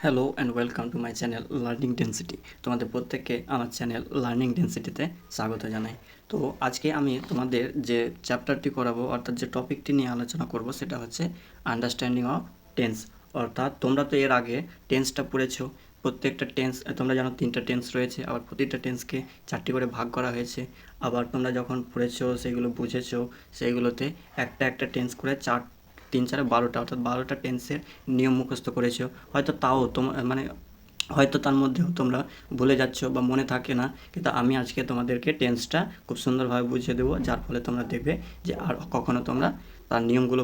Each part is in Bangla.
Hello and welcome to my channel learning density. তোমাদের প্রত্যেককে আমার চ্যানেল লার্নিং ডেন্সিটিতে স্বাগত জানাই। তো আজকে আমি তোমাদের যে চ্যাপ্টারটি করাবো অর্থাৎ যে টপিকটি নিয়ে আলোচনা করব সেটা হচ্ছে আন্ডারস্ট্যান্ডিং অফ টেন্স। অর্থাৎ তোমরা তো এর আগে টেন্সটা পড়েছো। প্রত্যেকটা টেন্স তোমরা জানো 3টা টেন্স রয়েছে, আবার প্রতিটা টেন্সকে 4টি করে ভাগ করা হয়েছে। আবার তোমরা যখন পড়েছো সেগুলো বুঝেছো, সেইগুলোতে একটা একটা টেন্স করে 3 4 12টা অর্থাৎ 12টা টেন্সের নিয়ম মুখস্থ করেছো। হয়তো তাও তোমার হয়তো তার মধ্যেও তোমরা ভুলে যাচ্ছ বা মনে থাকে না, কিন্তু আমি আজকে তোমাদেরকে টেন্সটা খুব সুন্দরভাবে বুঝিয়ে দেবো, যার ফলে তোমরা দেখবে যে আর কখনো তোমরা তার নিয়মগুলো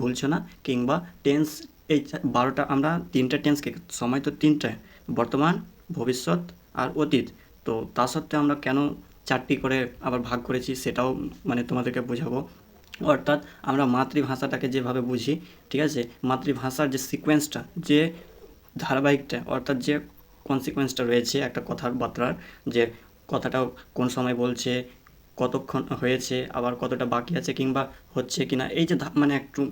ভুলছো না। কিংবা টেন্স এই 12টা আমরা 3টা টেন্সকে, সময় তো 3টায়, বর্তমান, ভবিষ্যৎ আর অতীত। তো তা সত্ত্বেও আমরা কেন 4টি করে আবার ভাগ করেছি সেটাও তোমাদেরকে বোঝাবো। অর্থাৎ আমরা মাতৃভাষাটাকে যেভাবে বুঝি, ঠিক আছে, মাতৃভাষার যে সিকোয়েন্সটা, যে ধারাবাহিকটা, অর্থাৎ যে কনসিকোয়েন্সটা রয়েছে একটা কথাবার্তার, যে কথাটা কোন সময় বলছে, কতক্ষণ হয়েছে, আবার কতটা বাকি আছে কিংবা হচ্ছে কিনা, এই যে একটু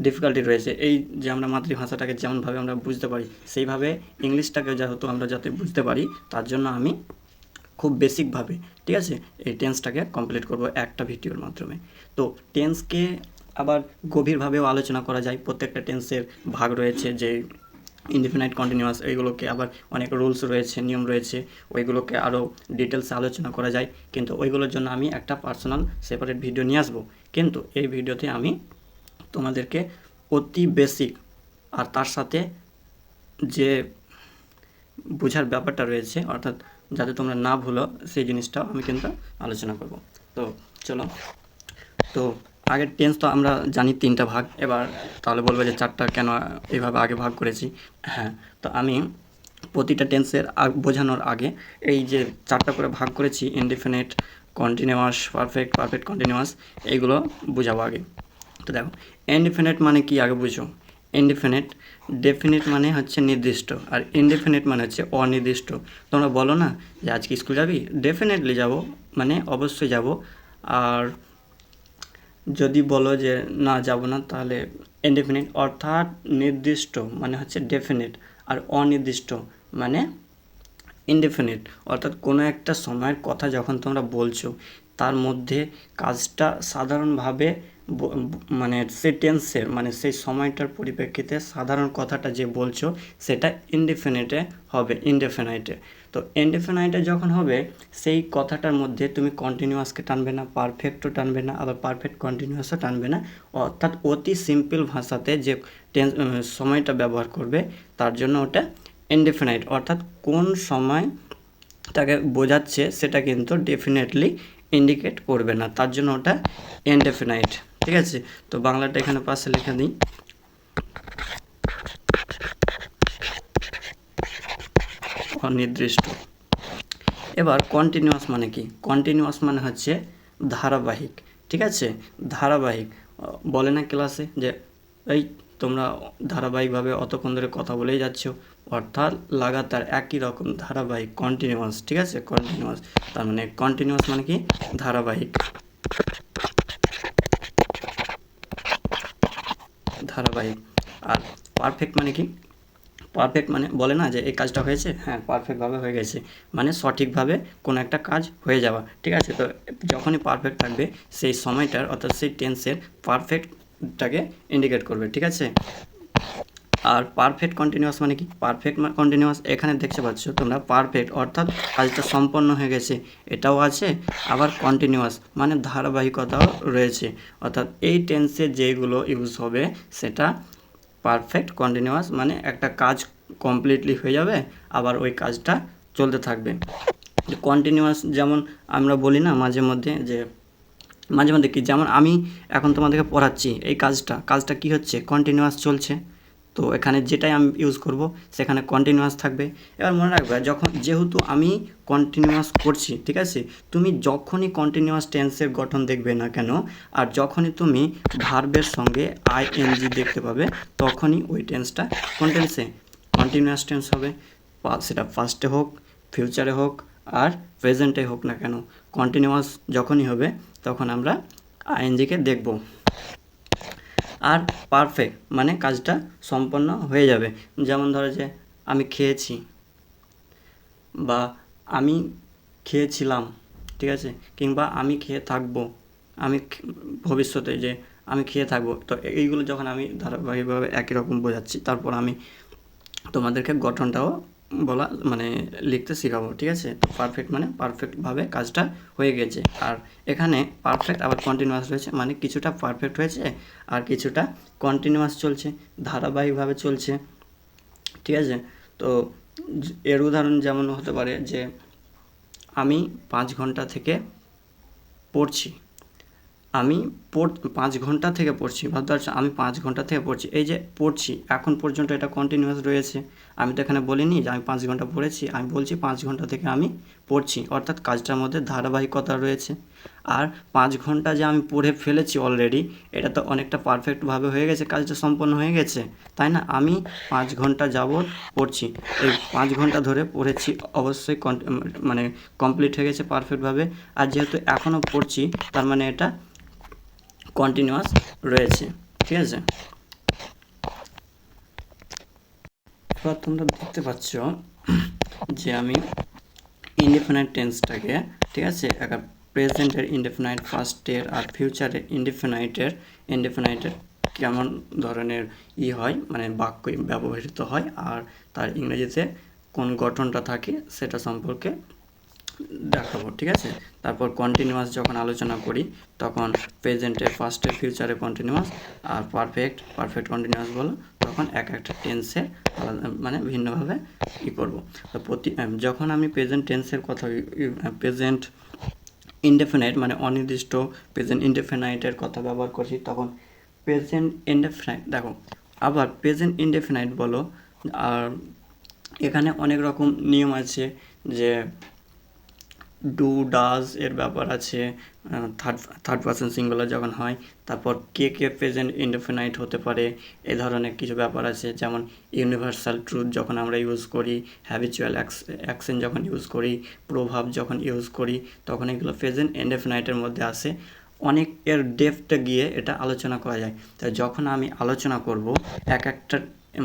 ডিফিকাল্টি রয়েছে। এই যে আমরা মাতৃভাষাটাকে যেমনভাবে আমরা বুঝতে পারি, সেইভাবে ইংলিশটাকে যেহেতু আমরা যাতে বুঝতে পারি, তার জন্য আমি খুব বেসিকভাবে, ঠিক আছে, এই টেন্সটাকে কমপ্লিট করব একটা ভিডিওর মাধ্যমে। তো টেন্সকে আবার গভীরভাবেও আলোচনা করা যায়। প্রত্যেকটা টেন্সের ভাগ রয়েছে, যে ইনডিফিনাইট, কন্টিনিউয়াস, এইগুলোকে আবার অনেক রুলস রয়েছে, নিয়ম রয়েছে, ওইগুলোকে আরও ডিটেলসে আলোচনা করা যায়। কিন্তু ওইগুলোর জন্য আমি একটা পার্সোনাল সেপারেট ভিডিও নিয়ে আসবো। কিন্তু এই ভিডিওতে আমি তোমাদেরকে অতি বেসিক আর তার সাথে যে বোঝার ব্যাপারটা রয়েছে, অর্থাৎ যাতে তোমরা না ভুলো, সেই জিনিসটাও আমি কিন্তু আলোচনা করব। তো চলো। তো আগের টেন্স তো আমরা জানি 3টা ভাগ। এবার তাহলে বলবো যে 4টা কেন এইভাবে আগে ভাগ করেছি। হ্যাঁ, তো আমি প্রতিটা টেন্সের বোঝানোর আগে এই যে 4টা করে ভাগ করেছি, indefinite, continuous, perfect, perfect continuous, এইগুলো বোঝাবো আগে। তো দেখো, ইনডিফিনিট মানে কি আগে বুঝো। ইনডিফিনিট, ডেফিনিট মানে হচ্ছে নির্দিষ্ট, আর ইনডিফিনিট মানে হচ্ছে অনির্দিষ্ট। তোমরা বলো না যে আজকে স্কুল যাবি, ডেফিনেটলি যাব, মানে অবশ্যই যাব। আর যদি বলো যে না যাব না, তাহলে ইনডেফিনিট। অর্থাৎ নির্দিষ্ট মানে হচ্ছে ডেফিনিট, আর অনির্দিষ্ট মানে ইনডেফিনিট। অর্থাৎ কোনো একটা সময়ের কথা যখন তোমরা বলছো, তার মধ্যে কাজটা সাধারণভাবে সেই টেন্সের সেই সময়টার পরিপ্রেক্ষিতে সাধারণ কথাটা যে বলছো সেটা ইনডেফিনিটে হবে, ইনডেফিনাইটে। তো ইনডেফিনাইটে যখন হবে, সেই কথাটার মধ্যে তুমি কন্টিনিউয়াসকে টানবে না, পারফেক্টও টানবে না, আবার পারফেক্ট কন্টিনিউয়াসও টানবে না। অর্থাৎ অতি সিম্পল ভাষাতে যে সময়টা ব্যবহার করবে, তার জন্য ওটা ইনডেফিনাইট। অর্থাৎ কোন সময় তাকে বোঝাচ্ছে সেটা কিন্তু ডেফিনেটলি ইন্ডিকেট করবে না, তার জন্য ওটা ইনডেফিনাইট। ঠিক আছে, তো বাংলাটা এখানে পাশে লিখে দিই, অনির্দিষ্ট। এবার কন্টিনিউয়াস মানে কি? কন্টিনিউয়াস মানে হচ্ছে ধারাবাহিক। ঠিক আছে, ধারাবাহিক। বলে না ক্লাসে যে এই তোমরা ধারাবাহিকভাবে অতক্ষণ ধরে কথা বলেই যাচ্ছ, অর্থাৎ লাগাতার একই রকম, ধারাবাহিক, কন্টিনিউয়াস। ঠিক আছে, কন্টিনিউয়াস, তার মানে কন্টিনিউয়াস মানে কি? ধারাবাহিক, ধারাবাহিক। আর পারফেক্ট মানে কি? পারফেক্ট মানে বলে না যে এই কাজটা হয়েছে, হ্যাঁ পারফেক্টভাবে হয়ে গেছে, মানে সঠিকভাবে কোনো একটা কাজ হয়ে যাওয়া। ঠিক আছে, তো যখনই পারফেক্ট থাকবে, সেই সময়টার অর্থাৎ সেই টেন্সের পারফেক্টটাকে ইন্ডিকেট করবে। ঠিক আছে, আর পারফেক্ট কন্টিনিউয়াস মানে কি? পারফেক্ট কন্টিনিউয়াস এখানে দেখতে পাচ্ছ তোমরা, পারফেক্ট অর্থাৎ কাজটা সম্পন্ন হয়ে গেছে, এটাও আছে। আবার কন্টিনিউয়াস মানে ধারাবাহিকতাও রয়েছে। অর্থাৎ এই টেন্সে যেগুলো ইউজ হবে সেটা পারফেক্ট কন্টিনিউয়াস, মানে একটা কাজ কমপ্লিটলি হয়ে যাবে, আবার ওই কাজটা চলতে থাকবে। কন্টিনিউয়াস যেমন আমরা বলি না মাঝে মধ্যে, যে মাঝে মধ্যে কি, যেমন আমি এখন তোমাদেরকে পড়াচ্ছি, এই কাজটা কি হচ্ছে? কন্টিনিউয়াস চলছে। তো এখানে যেটাই আমি ইউজ করব সেখানে কন্টিনিউয়াস থাকবে। এবার মনে রাখবে, যেহেতু আমি কন্টিনিউয়াস করছি, ঠিক আছে, তুমি যখনই কন্টিনিউয়াস টেন্সের গঠন দেখবে না কেন, আর যখনই তুমি ভার্বের সঙ্গে আইএনজি দেখতে পাবে, তখনই ওই টেন্সটা কোন টেন্সে? কন্টিনিউয়াস টেন্স হবে। সেটা ফার্স্টে হোক, ফিউচারে হোক, আর প্রেজেন্টে হোক না কেন, কন্টিনিউয়াস যখনই হবে তখন আমরা আইএনজিকে দেখব। আর পারফেক্ট মানে কাজটা সম্পন্ন হয়ে যাবে। যেমন ধরো যে আমি খেয়েছি বা আমি খেয়েছিলাম, ঠিক আছে, কিংবা আমি খেয়ে থাকবো, আমি ভবিষ্যতে যে আমি খেয়ে থাকবো। তো এইগুলো যখন আমি ধারাবাহিকভাবে একই রকম বোঝাচ্ছি, তারপর আমি তোমাদেরকে গঠনটাও বলা মানে লিখতে শেখাবো, ঠিক আছে। তো পারফেক্ট মানে পারফেক্টভাবে কাজটা হয়ে গেছে। আর এখানে পারফেক্ট আবার কন্টিনিউয়াস রয়েছে, মানে কিছুটা পারফেক্ট হয়েছে আর কিছুটা কন্টিনিউয়াস চলছে, ধারাবাহিকভাবে চলছে, ঠিক আছে। তো এর উদাহরণ যেমন হতে পারে যে আমি 5 ঘন্টা থেকে পড়ছি, আমি 5 ঘন্টা থেকে পড়ছি, ভাবতে পারছো আমি 5 ঘন্টা থেকে পড়ছি। এই যে পড়ছি এখন পর্যন্ত এটা কন্টিনিউয়াস রয়েছে। আমি তো এখানে বলিনি যে আমি 5 ঘন্টা পড়েছি, আমি বলছি 5 ঘন্টা থেকে আমি পড়ছি, অর্থাৎ কাজটার মধ্যে ধারাবাহিকতা রয়েছে। আর 5 ঘন্টা যে আমি পড়ে ফেলেছি অলরেডি, এটা তো অনেকটা পারফেক্টভাবে হয়ে গেছে, কাজটা সম্পন্ন হয়ে গেছে, তাই না। আমি 5 ঘন্টা যাবৎ পড়ছি, এই 5 ঘন্টা ধরে পড়েছি, অবশ্যই মানে কমপ্লিট হয়ে গেছে পারফেক্টভাবে। আর যেহেতু এখনও পড়ছি, তার মানে এটা কন্টিনিউয়াস রয়েছে, ঠিক আছে। এবার তোমরা দেখতে পাচ্ছ যে আমি ইনডিফিনাইট টেন্সটাকে, ঠিক আছে, একটা প্রেজেন্টের ইনডিফিনাইট, ফার্স্টের আর ফিউচারের ইনডিফিনাইটের কেমন ধরনের হয়, মানে বাক্য ব্যবহৃত হয় আর তার ইংরেজিতে কোন গঠনটা থাকে সেটা সম্পর্কে দেখাবো, ঠিক আছে। তারপর কন্টিনিউয়াস যখন আলোচনা করি তখন প্রেজেন্টে ফার্স্টে ফিউচারে কন্টিনিউয়াস আর পারফেক্ট কন্টিনিউয়াস বলো, তখন এক একটা টেন্সের মানে ভিন্নভাবে করব। তো যখন আমি প্রেজেন্ট টেন্সের কথা, প্রেজেন্ট ইনডেফিনাইট মানে অনির্দিষ্ট, প্রেজেন্ট ইনডেফিনাইটের কথা ব্যবহার করছি, তখন প্রেজেন্ট ইনডেফিনাইট দেখো, আবার প্রেজেন্ট ইনডেফিনাইট বলো, আর এখানে অনেক রকম নিয়ম আছে, যে ডু ডাজ এর ব্যাপার আছে, থার্ড পারসন সিঙ্গুলার যখন হয়, তারপর কে প্রেজেন্ট ইনডেফিনাইট হতে পারে, এ ধরনের কিছু ব্যাপার আছে। যেমন ইউনিভার্সাল ট্রুথ যখন আমরা ইউজ করি, হ্যাবিচুয়াল অ্যাকশন যখন ইউজ করি, প্রভাব যখন ইউজ করি, তখন এগুলো প্রেজেন্ট ইনডেফিনাইটের মধ্যে আসে। অনেক এর ডেপথে গিয়ে এটা আলোচনা করা যায়। তাই যখন আমি আলোচনা করব এক একটা,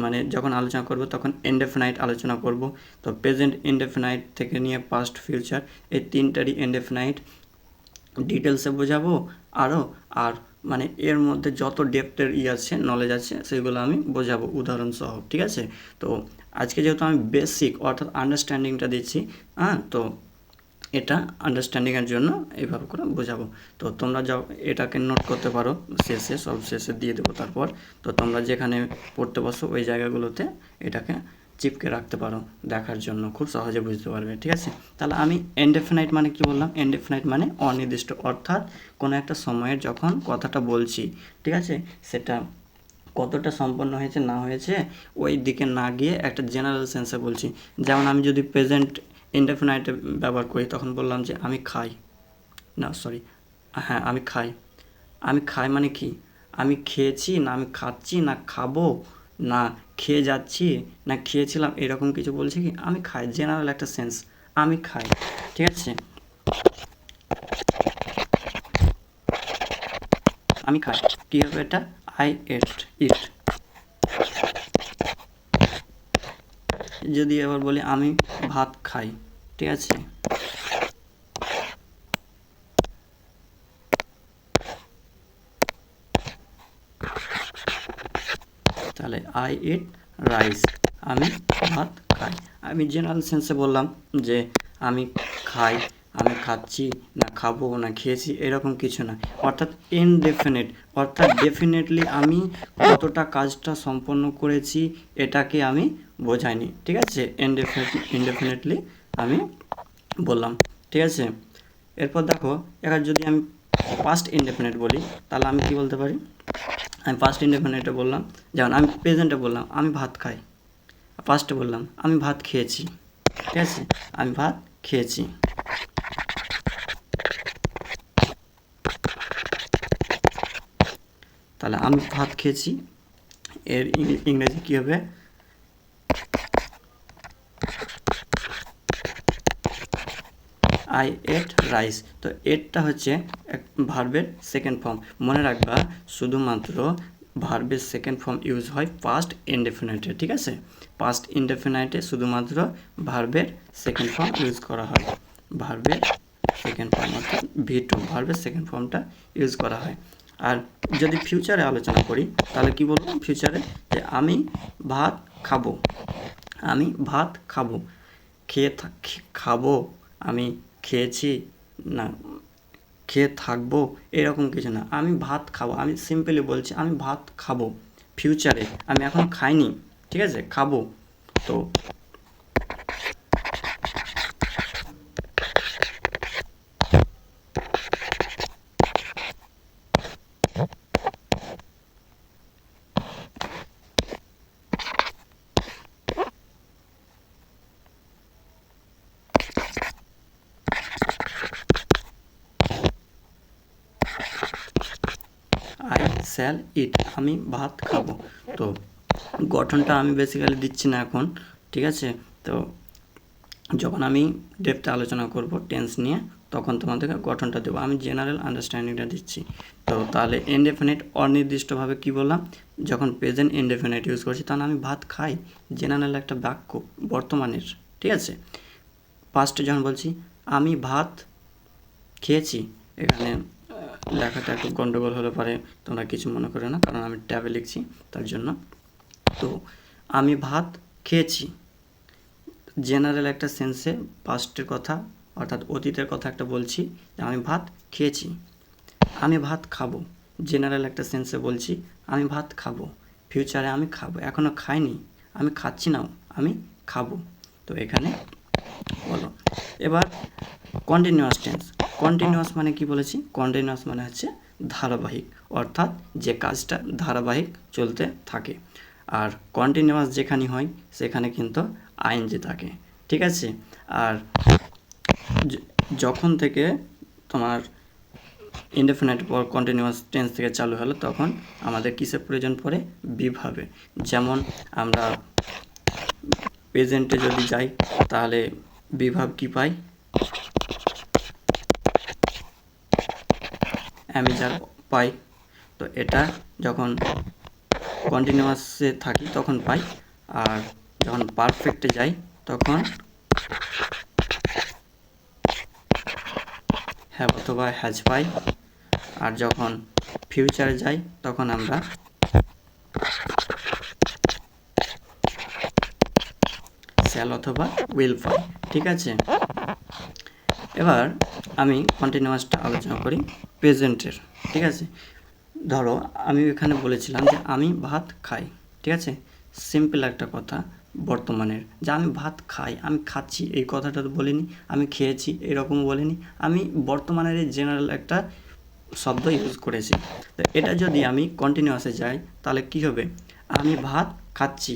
মানে যখন আলোচনা করব তখন ইনডেফিনাইট আলোচনা করব। তো প্রেজেন্ট ইনডেফিনাইট থেকে নিয়ে পাস্ট ফিউচার, এই তিনটারই ইনডেফিনাইট ডিটেলসে বোঝাবো আরও। আর মানে এর মধ্যে যত ডেপথের আছে, নলেজ আছে, সেগুলো আমি বোঝাবো উদাহরণসহ, ঠিক আছে। তো আজকে যেহেতু আমি বেসিক অর্থাৎ আন্ডারস্ট্যান্ডিংটা দিচ্ছি, তো এটা আন্ডারস্ট্যান্ডিংয়ের জন্য এইভাবে করে বোঝাবো। তো তোমরা যাও এটাকে নোট করতে পারো, সব শেষে দিয়ে দেবো। তারপর তো তোমরা যেখানে পড়তে বসো ওই জায়গাগুলোতে এটাকে চিপকে রাখতে পারো, দেখার জন্য খুব সহজে বুঝতে পারবে, ঠিক আছে। তাহলে আমি ইনডেফিনাইট মানে কি বললাম, ইনডেফিনাইট মানে অনির্দিষ্ট, অর্থাৎ কোনো একটা সময়ের যখন কথাটা বলছি, ঠিক আছে, সেটা কতটা সম্পন্ন হয়েছে না হয়েছে ওই দিকে না গিয়ে একটা জেনারেল সেন্সে বলছি। যেমন আমি যদি প্রেজেন্ট ইনডেফিনাইটে ব্যবহার করি, তখন বললাম যে আমি খাই, না সরি, হ্যাঁ আমি খাই। আমি খাই মানে কি, আমি খেয়েছি না আমি খাচ্ছি না খাবো না খেয়ে যাচ্ছি না খেয়েছিলাম, এরকম কিছু বলছি কি, আমি খাই, জেনারেল একটা সেন্স, আমি খাই, ঠিক আছে। আমি খাই, কী হবে এটা, আই এট ইট। যদি এবার বলি আমি ভাত খাই, ঠিক আছে, তাহলে আই ইট রাইস, আমি ভাত খাই। আমি জেনারেল সেন্সে বললাম যে আমি খাই, আমি খাচ্ছি না খাবো না খেয়েছি, এরকম কিছু না, অর্থাৎ ইনডেফিনিট, অর্থাৎ ডেফিনেটলি আমি কতটা কাজটা সম্পন্ন করেছি এটাকে আমি বোঝাইনি, ঠিক আছে। ইনডেফিনেটলি আমি বললাম, ঠিক আছে। এরপর দেখো, এবার যদি আমি পাস্ট ইনডেফিনিট বলি, তাহলে আমি কি বলতে পারি, আমি পাস্ট ইনডেফিনিটে বললাম, যেমন আমি প্রেজেন্টে বললাম আমি ভাত খাই, পাস্টে বললাম আমি ভাত খেয়েছি, ঠিক আছে, আমি ভাত খেয়েছি। তাহলে আমি ভাত খেয়েছি, এর ইংরেজি কী হবে, আই এট রাইস। তো এটটা হচ্ছে এক ভার্বের সেকেন্ড ফর্ম, মনে রাখবা শুধুমাত্র ভার্বের সেকেন্ড ফর্ম ইউজ হয় পাস্ট ইনডেফিনাইটে, ঠিক আছে। পাস্ট ইনডেফিনাইটে শুধুমাত্র ভার্বের সেকেন্ড ফর্ম ইউজ করা হয়, ভার্বের সেকেন্ড ফর্ম অর্থাৎ V2 ভার্বের সেকেন্ড ফর্মটা ইউজ করা হয়। আর যদি ফিউচারে আলোচনা করি তাহলে কি বলবো ফিউচারে, যে আমি ভাত খাবো, আমি ভাত খাবো, খাবো, আমি খেয়েছি, না খেয়ে থাকবো, এরকম কিছু না। আমি ভাত খাবো, আমি সিম্পলি বলছি আমি ভাত খাবো ফিউচারে, আমি এখন খাইনি, ঠিক আছে, খাবো। তো আই শ্যাল ইট, আমি ভাত খাবো। তো গঠনটা আমি বেসিক্যালি দিচ্ছি না এখন, ঠিক আছে। তো যখন আমি ডেপথে আলোচনা করব টেন্স নিয়ে তখন তোমাদেরকে গঠনটা দেবো, আমি জেনারেল আন্ডারস্ট্যান্ডিংটা দিচ্ছি। তো তাহলে ইনডেফিনিট অনির্দিষ্টভাবে কি বললাম, যখন প্রেজেন্ট ইনডেফিনিট ইউজ করছি তখন আমি ভাত খাই, জেনারেল একটা বাক্য বর্তমানের, ঠিক আছে। পাস্টে যখন বলছি আমি ভাত খেয়েছি, এখানে লেখাটা একটু গন্ডগোল হলে পারে, তোমরা কিছু মনে করো না, কারণ আমি ট্যাবে লিখছি তার জন্য। তো আমি ভাত খেয়েছি জেনারেল একটা সেন্সে পাস্টের কথা অর্থাৎ অতীতের কথা একটা বলছি যে আমি ভাত খেয়েছি। আমি ভাত খাবো জেনারেল একটা সেন্সে বলছি আমি ভাত খাবো, ফিউচারে আমি খাবো, এখনও খাইনি, আমি খাচ্ছি নাও, আমি খাবো। তো এখানে বলো এবার কন্টিনিউয়াস টেন্স। কন্টিনিউয়াস মানে কি বলেছি, কন্টিনিউয়াস মানে হচ্ছে ধারাবাহিক, অর্থাৎ যে কাজটা ধারাবাহিক চলতে থাকে। আর কন্টিনিউয়াস যেখানে হয় সেখানে কিন্তু আইএনজি থাকে, ঠিক আছে। আর যখন থেকে তোমার ইনডেফিনাইট পর কন্টিনিউয়াস টেন্স থেকে চালু হলো তখন আমাদের কিসের প্রয়োজন পড়ে, বিভাবে। যেমন আমরা প্রেজেন্টে যদি যাই তাহলে বিভাব কি পাই, অ্যামিজার পাই। তো এটা যখন কন্টিনিউয়াসে থাকি তখন পাই, আর যখন পারফেক্টে যাই তখন হ্যাভ অথবা হ্যাজ পাই, আর যখন ফিউচারে যাই তখন আমরা শ্যাল অথবা উইল পাই, ঠিক আছে। এবার আমি কন্টিনিউয়াসটা আলোচনা করি প্রেজেন্টের, ঠিক আছে। ধরো আমি এখানে বলেছিলাম যে আমি ভাত খাই, ঠিক আছে, সিম্পল একটা কথা বর্তমানের, যে আমি ভাত খাই, আমি খাচ্ছি, এই কথাটা তো বলিনি, আমি খেয়েছি এরকম বলিনি, আমি বর্তমানের এই জেনারেল একটা শব্দ ইউজ করেছি। তো এটা যদি আমি কন্টিনিউয়াসে যাই তাহলে কি হবে, আমি ভাত খাচ্ছি,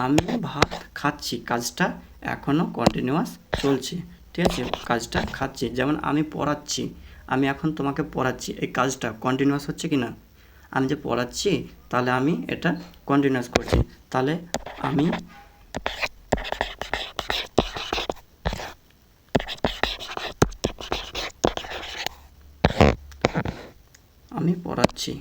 আমি ভাত খাচ্ছি, কাজটা এখনও কন্টিনিউয়াস চলছে, ঠিক আছে, কাজটা খাচ্ছি। যেমন আমি পড়াচ্ছি, আমি এখন তোমাকে পড়াচ্ছি, এই কাজটা কন্টিনিউয়াস হচ্ছে কি না, আমি যে পড়াচ্ছি তাহলে আমি এটা কন্টিনিউয়াস করছি, তাহলে আমি পড়াচ্ছি।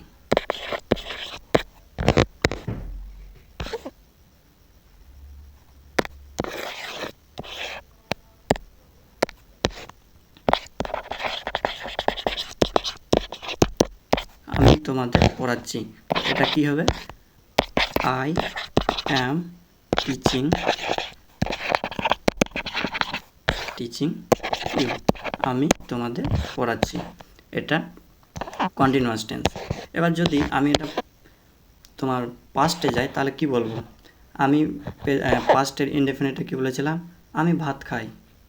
আমি তোমাদের পড়াচ্ছি, এটা কি হবে, আই অ্যাম টিচিং ইউ, আমি তোমাদের পড়াচ্ছি, এটা কন্টিনিউয়াস টেন্স। এবার যদি আমি এটা তোমার পাস্টে যাই তাহলে কি বলবো, আমি পাস্টের ইনডেফিনিটে কি বলেছিলাম, আমি ভাত খাই,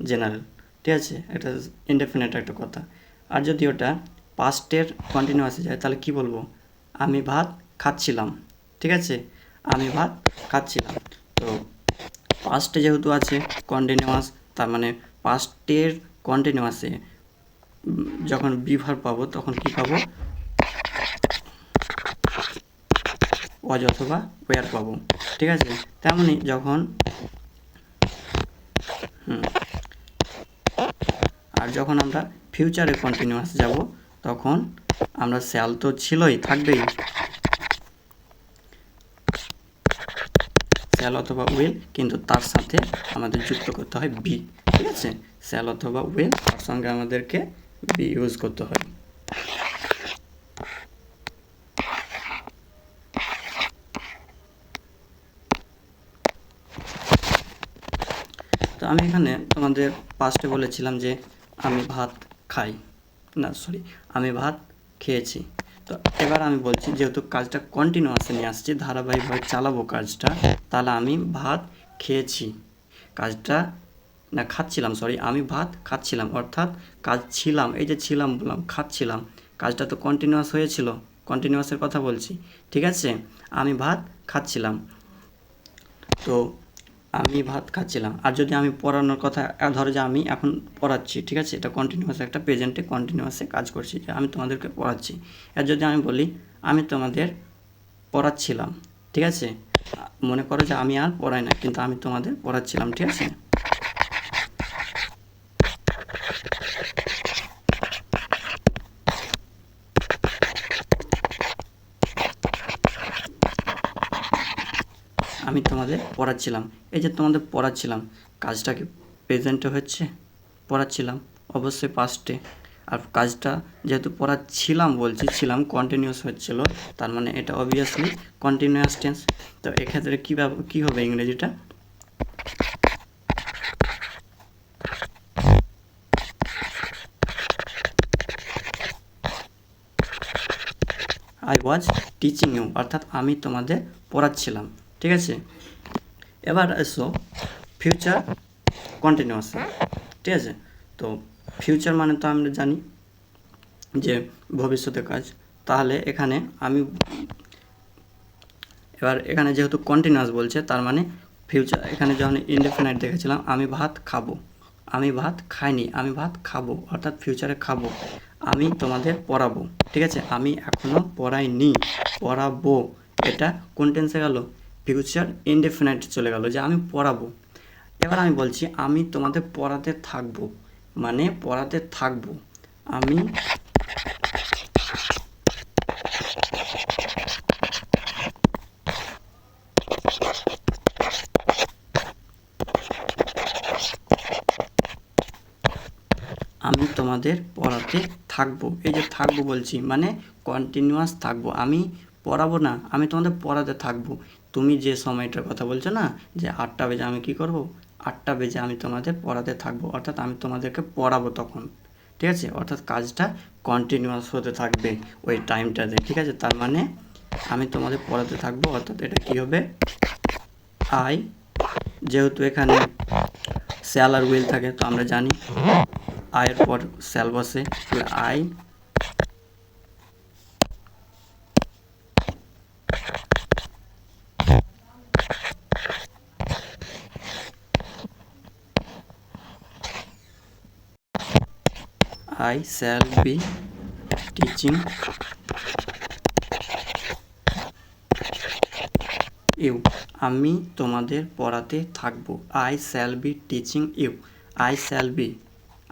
জেনারেল, ঠিক আছে, এটা ইনডেফিনিট একটা কথা। আর যদি ওটা পাস্টের কন্টিনিউয়াসে যায় তাহলে কি বলবো, আমি ভাত খাচ্ছিলাম, ঠিক আছে, আমি ভাত খাচ্ছিলাম। তো পাস্টে যেহেতু আছে কন্টিনিউয়াস, তার মানে পাস্টের কন্টিনিউয়াসে যখন বিভার পাবো তখন কি পাবো, ওয়াজ অথবা ওয়ার পাবো, ঠিক আছে। তেমনি যখন আর যখন আমরা ফিউচারে কন্টিনিউয়াস যাব তখন আমরা শ্যাল তো ছিলই, থাকবেই, শ্যাল অথবা উইল, কিন্তু তার সাথে আমাদের যুক্ত করতে হয় বি। ঠিক আছে, শ্যাল অথবা উইল, তার সঙ্গে আমাদেরকে বি ইউজ করতে হয়। তো আমি এখানে তোমাদের ফার্স্টে বলেছিলাম যে আমি ভাত খাই, না সরি, আমি ভাত খেয়েছি। তো এবার আমি বলছি, যেহেতু কাজটা কন্টিনিউয়াসে নিয়ে আসছি, ধারাবাহিকভাবে চালাবো কাজটা, তাহলে আমি ভাত খেয়েছি, কাজটা না খাচ্ছিলাম, সরি, আমি ভাত খাচ্ছিলাম, অর্থাৎ কাজ ছিলাম, এই যে ছিলাম বললাম, খাচ্ছিলাম, কাজটা তো কন্টিনিউয়াস হয়েছিল, কন্টিনিউয়াসের কথা বলছি। ঠিক আছে, আমি ভাত খাচ্ছিলাম, তো আমি ভাত খাচ্ছিলাম। আর যদি আমি পড়ানোর কথা, ধরো যে আমি এখন পড়াচ্ছি, ঠিক আছে, এটা কন্টিনিউয়াস, একটা প্রেজেন্টে কন্টিনিউয়াসে কাজ করছি, যে আমি তোমাদেরকে পড়াচ্ছি। আর যদি আমি বলি আমি তোমাদের পড়াচ্ছিলাম, ঠিক আছে, মনে করো যে আমি আর পড়াই না, কিন্তু আমি তোমাদের পড়াচ্ছিলাম। ঠিক আছে, আমি তোমাদের পড়াচ্ছিলাম, এই যে তোমাদের পড়াচ্ছিলাম, কাজটা কি প্রেজেন্টে হচ্ছে? পড়াচ্ছিলাম অবশ্যই পাস্টে। আর কাজটা যেহেতু পড়াচ্ছিলাম বলছি, ছিলাম কন্টিনিউয়াস হচ্ছিল, তার মানে এটা অবভিয়াসলি কন্টিনিউয়াস টেন্স। তো এক্ষেত্রে কী হবে ইংরেজিটা? আই ওয়াজ টিচিং ইউ, অর্থাৎ আমি তোমাদের পড়াচ্ছিলাম। ঠিক আছে, এবার এসো ফিউচার কন্টিনিউয়াস। ঠিক আছে, তো ফিউচার মানে তো আমরা জানি যে ভবিষ্যতের কাজ, তাহলে এখানে আমি এবার এখানে যেহেতু কন্টিনিউয়াস বলছে, তার মানে ফিউচার, এখানে যখন ইনডেফিনাইট দেখেছিলাম আমি ভাত খাবো, আমি ভাত খাইনি, আমি ভাত খাবো, অর্থাৎ ফিউচারে খাবো। আমি তোমাদের পড়াবো, ঠিক আছে, আমি এখনও পড়াইনি, পড়াবো, এটা কোন টেন্সে গেল? ফিউচার ইনডেফিনাইট চলে গেল, যে আমি পড়াবো। এবার আমি বলছি আমি তোমাদের পড়াতে থাকবো, মানে পড়াতে থাকবো, আমি আমি তোমাদের পড়াতে থাকবো, এই যে থাকবো বলছি মানে কন্টিনিউয়াস থাকবো, আমি পড়াবো না, আমি তোমাদের পড়াতে থাকবো। তুমি যে সময়টার কথা বলছো না, যে 8টা বেজে আমি কি করব, 8টা বেজে আমি তোমাদের পড়াতে থাকবো, অর্থাৎ আমি তোমাদেরকে পড়াবো তখন। ঠিক আছে, অর্থাৎ কাজটা কন্টিনিউয়াস হতে থাকবে ওই টাইমটাতে। ঠিক আছে, তার মানে আমি তোমাদের পড়াতে থাকবো, অর্থাৎ এটা কি হবে? আই, যেহেতু এখানে শ্যাল আর উইল থাকে, তো আমরা জানি আয়ের পর শ্যাল বসে, তাহলে I shall be teaching you, আমি তোমাদের পড়াতে থাকবো, I shall be teaching you, I shall be,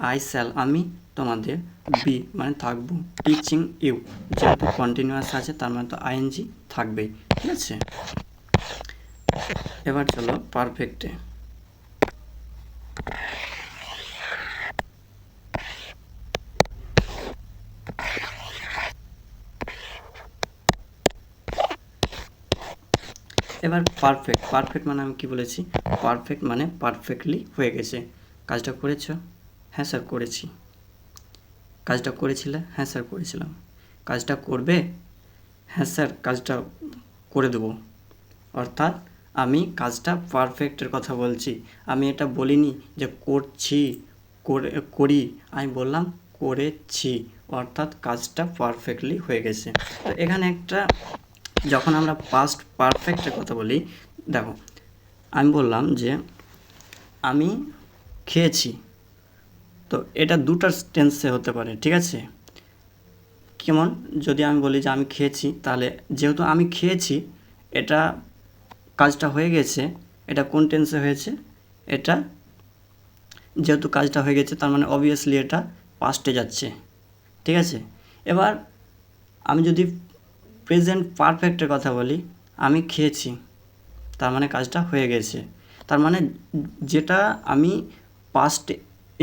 I shall আমি, তোমাদের, বি মানে থাকবো, টিচিং ইউ যেহেতু কন্টিনিউয়াস আছে, তার মানে তো আইএনজি থাকবেই। ঠিক আছে, এবার চলো পারফেক্টে। এবার পারফেক্ট, পারফেক্ট মানে আমি কি বলেছি? পারফেক্ট মানে পারফেক্টলি হয়ে গেছে। কাজটা করেছ? হ্যাঁ স্যার করেছি। কাজটা করেছিলে? হ্যাঁ স্যার করেছিলাম। কাজটা করবে? হ্যাঁ স্যার কাজটা করে দেবো। অর্থাৎ আমি কাজটা পারফেক্টের কথা বলছি, আমি এটা বলিনি যে করছি, করি, আমি বললাম করেছি, অর্থাৎ কাজটা পারফেক্টলি হয়ে গেছে। তো এখানে একটা, যখন আমরা পাস্ট পারফেক্টের কথা বলি, দেখো আমি বললাম যে আমি খেয়েছি, তো এটা দুটো টেন্সে হতে পারে। ঠিক আছে, কেমন? যদি আমি বলি যে আমি খেয়েছি, তাহলে যেহেতু আমি খেয়েছি, এটা কাজটা হয়ে গেছে, এটা কোন টেন্সে হয়েছে? এটা যেহেতু কাজটা হয়ে গেছে, তার মানে অবভিয়াসলি এটা পাস্টে যাচ্ছে। ঠিক আছে, এবার আমি যদি প্রেজেন্ট পারফেক্টের কথা বলি, আমি খেয়েছি, তার মানে কাজটা হয়ে গেছে। তার মানে যেটা আমি পাস্ট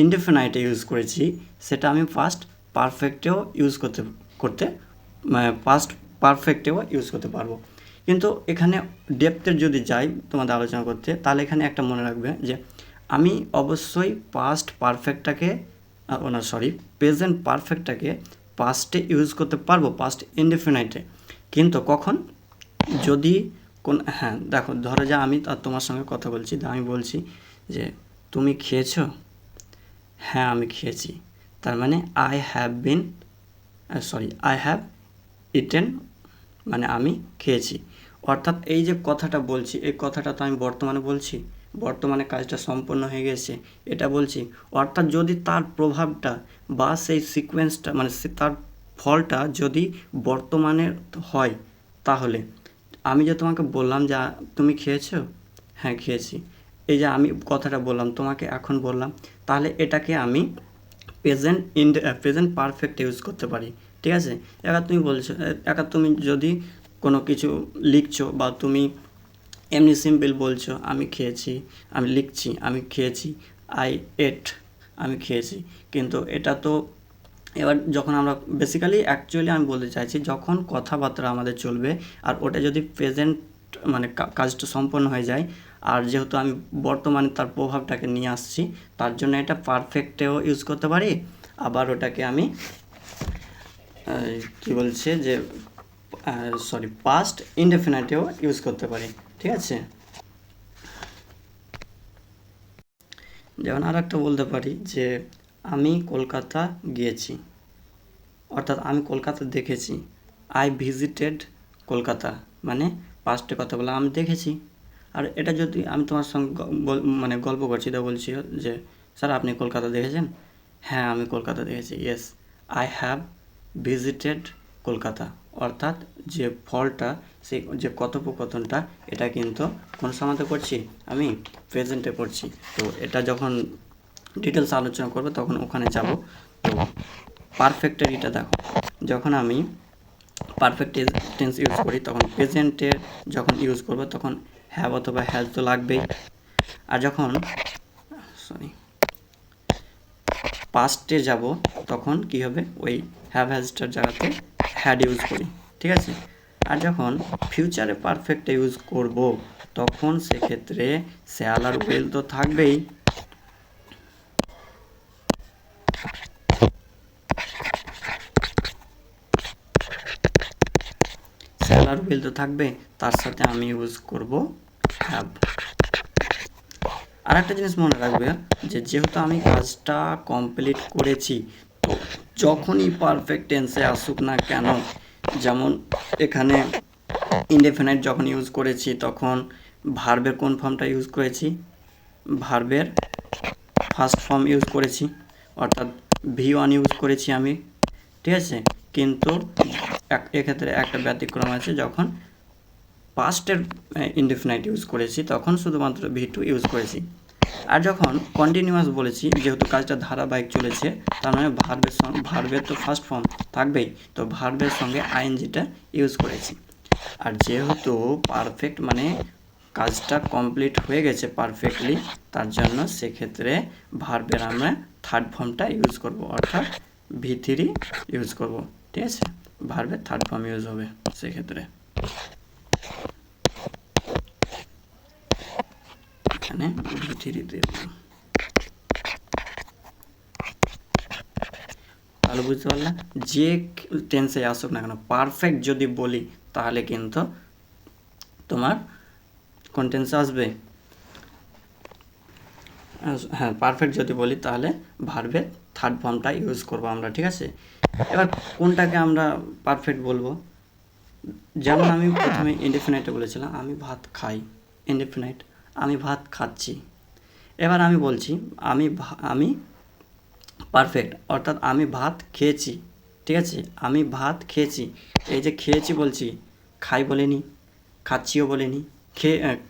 ইনডেফিনাইটে ইউজ করেছি সেটা আমি পাস্ট পারফেক্টেও ইউজ করতে পাস্ট পারফেক্টেও ইউজ করতে পারবো। কিন্তু এখানে ডেপথের যদি যাই তোমাদের আলোচনা করতে, তাহলে এখানে একটা মনে রাখবে যে আমি অবশ্যই পাস্ট পারফেক্টটাকে প্রেজেন্ট পারফেক্টটাকে পাস্টে ইউজ করতে পারবো, পাস্ট ইনডেফিনাইটে। কিন্তু কখন, যদি দেখো, ধরো যে আমি তোমার সঙ্গে কথা বলছি, আমি বলছি যে তুমি খেয়েছো? হ্যাঁ আমি খেয়েছি। তার মানে আই হ্যাভ ইটেন, মানে আমি খেয়েছি। অর্থাৎ এই যে কথাটা বলছি, এই কথাটা তো আমি বর্তমানে বলছি, বর্তমানে কাজটা সম্পন্ন হয়ে গেছে এটা বলছি। অর্থাৎ যদি তার প্রভাবটা বা সেই সিকোয়েন্সটা, মানে তার ফলটা যদি বর্তমানে হয়, তাহলে আমি যে তোমাকে বললাম যে তুমি খেয়েছো? হ্যাঁ খেয়েছি, এই যে আমি কথাটা বললাম তোমাকে এখন বললাম, তাহলে এটাকে আমি প্রেজেন্ট পারফেক্ট ইউজ করতে পারি। ঠিক আছে, এবার তুমি যদি কোনো কিছু লিখছো বা তুমি এমনি সিম্পল বলছো আমি খেয়েছি, আমি লিখছি আমি খেয়েছি, আই এট, আমি খেয়েছি। কিন্তু এটা তো এবার যখন আমরা অ্যাকচুয়ালি আমি বলতে চাইছি, যখন কথাবার্তা আমাদের চলবে আর ওটা যদি প্রেজেন্ট মানে কাজটা সম্পন্ন হয়ে যায়, আর যেহেতু আমি বর্তমানে তার প্রভাবটাকে নিয়ে আসছি, তার জন্য এটা পারফেক্টেও ইউজ করতে পারি, আবার ওটাকে আমি কি বলছে যে পাস্ট ইনডেফিনিটেও ইউজ করতে পারি। ঠিক আছে, যেমন আর একটা বলতে পারি যে আমি কলকাতা গিয়েছি, অর্থাৎ আমি কলকাতা দেখেছি, আই ভিজিটেড কলকাতা, মানে পাস্টে কথা বলা, আমি দেখেছি। আর এটা যদি আমি তোমার সঙ্গে মানে গল্প করছি, তো বলছি যে স্যার আপনি কলকাতা দেখেছেন? হ্যাঁ আমি কলকাতা দেখেছি, yes I have visited Kolkata. অর্থাৎ যে ফলটা, সেই যে কথোপকথনটা, এটা কিন্তু কোন সময়তে করছি, আমি প্রেজেন্টে করছি। তো এটা যখন ডিটেলস আলোচনা করবো তখন ওখানে যাব। তো পারফেক্টের এটা দেখো, যখন আমি পারফেক্ট টেন্স ইউজ করি তখন প্রেজেন্টের যখন ইউজ করব তখন হ্যাভ অথবা হ্যাজ তো লাগবেই। আর যখন পাস্টে যাব তখন কি হবে, ওই হ্যাভ হ্যাজটার জায়গাতে হ্যাড ইউজ করি। ঠিক আছে, আর যখন ফিউচারে পারফেক্টে ইউজ করব তখন সেক্ষেত্রে শ্যাল আর উইল তো থাকবেই। শ্যাল আর উইল তো থাকবে, তার সাথে আমি ইউজ করব হ্যাভ। আর একটা জিনিস মনে রাখবে যে যেহেতু আমি কাজটা কমপ্লিট করেছি, তো যখনই পারফেক্ট টেন্সে আসুক না কেন, যেমন এখানে ইনডেফিনাইট যখন ইউজ করেছি তখন ভার্বের কোন ফর্মটা ইউজ করেছি, ভার্বের ফার্স্ট ফর্ম ইউজ করেছি, অর্থাৎ V1 ইউজ করেছি আমি। ঠিক আছে, কিন্তু এক্ষেত্রে একটা ব্যতিক্রম আছে, যখন পাস্টের ইনডেফিনাইট ইউজ করেছি তখন শুধুমাত্র V2 ইউজ করেছি। আর যখন কন্টিনিউয়াস বলেছি, যেহেতু কাজটা ধারাবাহিক চলেছে, তার মানে ভার্বের তো ফার্স্ট ফর্ম থাকবেই, তো ভার্বের সঙ্গে আইএনজিটা ইউজ করেছি। আর যেহেতু পারফেক্ট মানে কাজটা কমপ্লিট হয়ে গেছে পারফেক্টলি, তার জন্য সেক্ষেত্রে ভার্বের আমরা থার্ড ফর্মটা ইউজ করব, অর্থাৎ V3 ইউজ করব। ঠিক আছে, ভার্বের থার্ড ফর্ম ইউজ হবে সেক্ষেত্রে। এখানে V3 দেব, তাহলে বুঝতে পারলাম যে টেন্সে আসুক না কেন, পারফেক্ট যদি বলি তাহলে কিন্তু তোমার কোন টেন্সে আসবে, হ্যাঁ পারফেক্ট যদি বলি তাহলে ভার্বের থার্ড ফর্মটা ইউজ করব আমরা। ঠিক আছে, এবার কোনটাকে আমরা পারফেক্ট বলবো, যেমন আমি প্রথমে ইনডেফিনাইটে বলেছিলাম আমি ভাত খাই, ইনডেফিনাইট আমি ভাত খাচ্ছি। এবার আমি বলছি আমি পারফেক্ট, অর্থাৎ আমি ভাত খেয়েছি। ঠিক আছে, আমি ভাত খেয়েছি, এই যে খেয়েছি বলছি, খাই বলিনি, খাচ্ছিও বলিনি,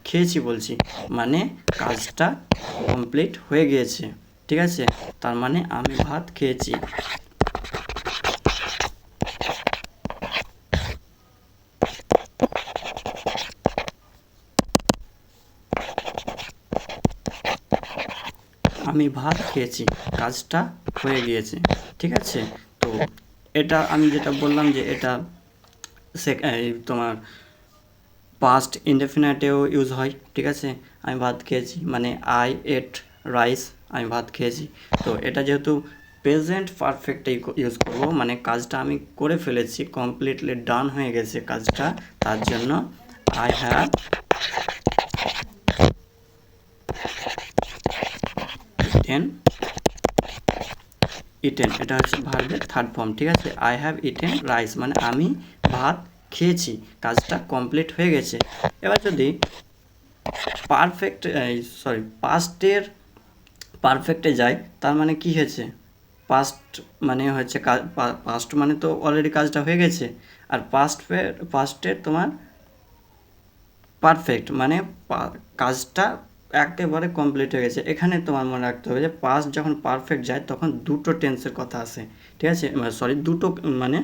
খেয়েছি বলছি, মানে কাজটা কমপ্লিট হয়ে গিয়েছে। ঠিক আছে, তার মানে আমি ভাত খেয়েছি। আমি ভাত খেয়েছি, কাজটা হয়ে গিয়েছে। ঠিক আছে, তো এটা আমি যেটা বললাম যে এটা তোমার পাস্ট ইনডেফিনিটেও ইউজ হয়। ঠিক আছে, আমি ভাত খেয়েছি মানে আই এট রাইস, আমি ভাত খেয়েছি। তো এটা যেহেতু প্রেজেন্ট পারফেক্টে ইউজ করব, মানে কাজটা আমি করে ফেলেছি, কমপ্লিটলি ডান হয়ে গেছে কাজটা, তার জন্য আই হ্যাভ ইটেন, ইটেন এটা হচ্ছে ভার্বের থার্ড ফর্ম। ঠিক আছে, আই হ্যাভ ইটেন রাইস মানে আমি ভাত খেয়েছি, কাজটা কমপ্লিট হয়ে গেছে। এবার যদি পাস্টের পারফেক্টে যায়, তার মানে কি হয়েছে, পাস্ট মানে হচ্ছে পাস্ট মানে তো অলরেডি কাজটা হয়ে গেছে, আর পাস্টের তোমার পারফেক্ট মানে কাজটা একেবারে কমপ্লিট হয়ে গেছে। এখানে তোমার মনে রাখতে হবে যে পাস্ট যখন পারফেক্ট যায় তখন দুটো টেন্সের কথা আছে। ঠিক আছে, দুটো মানে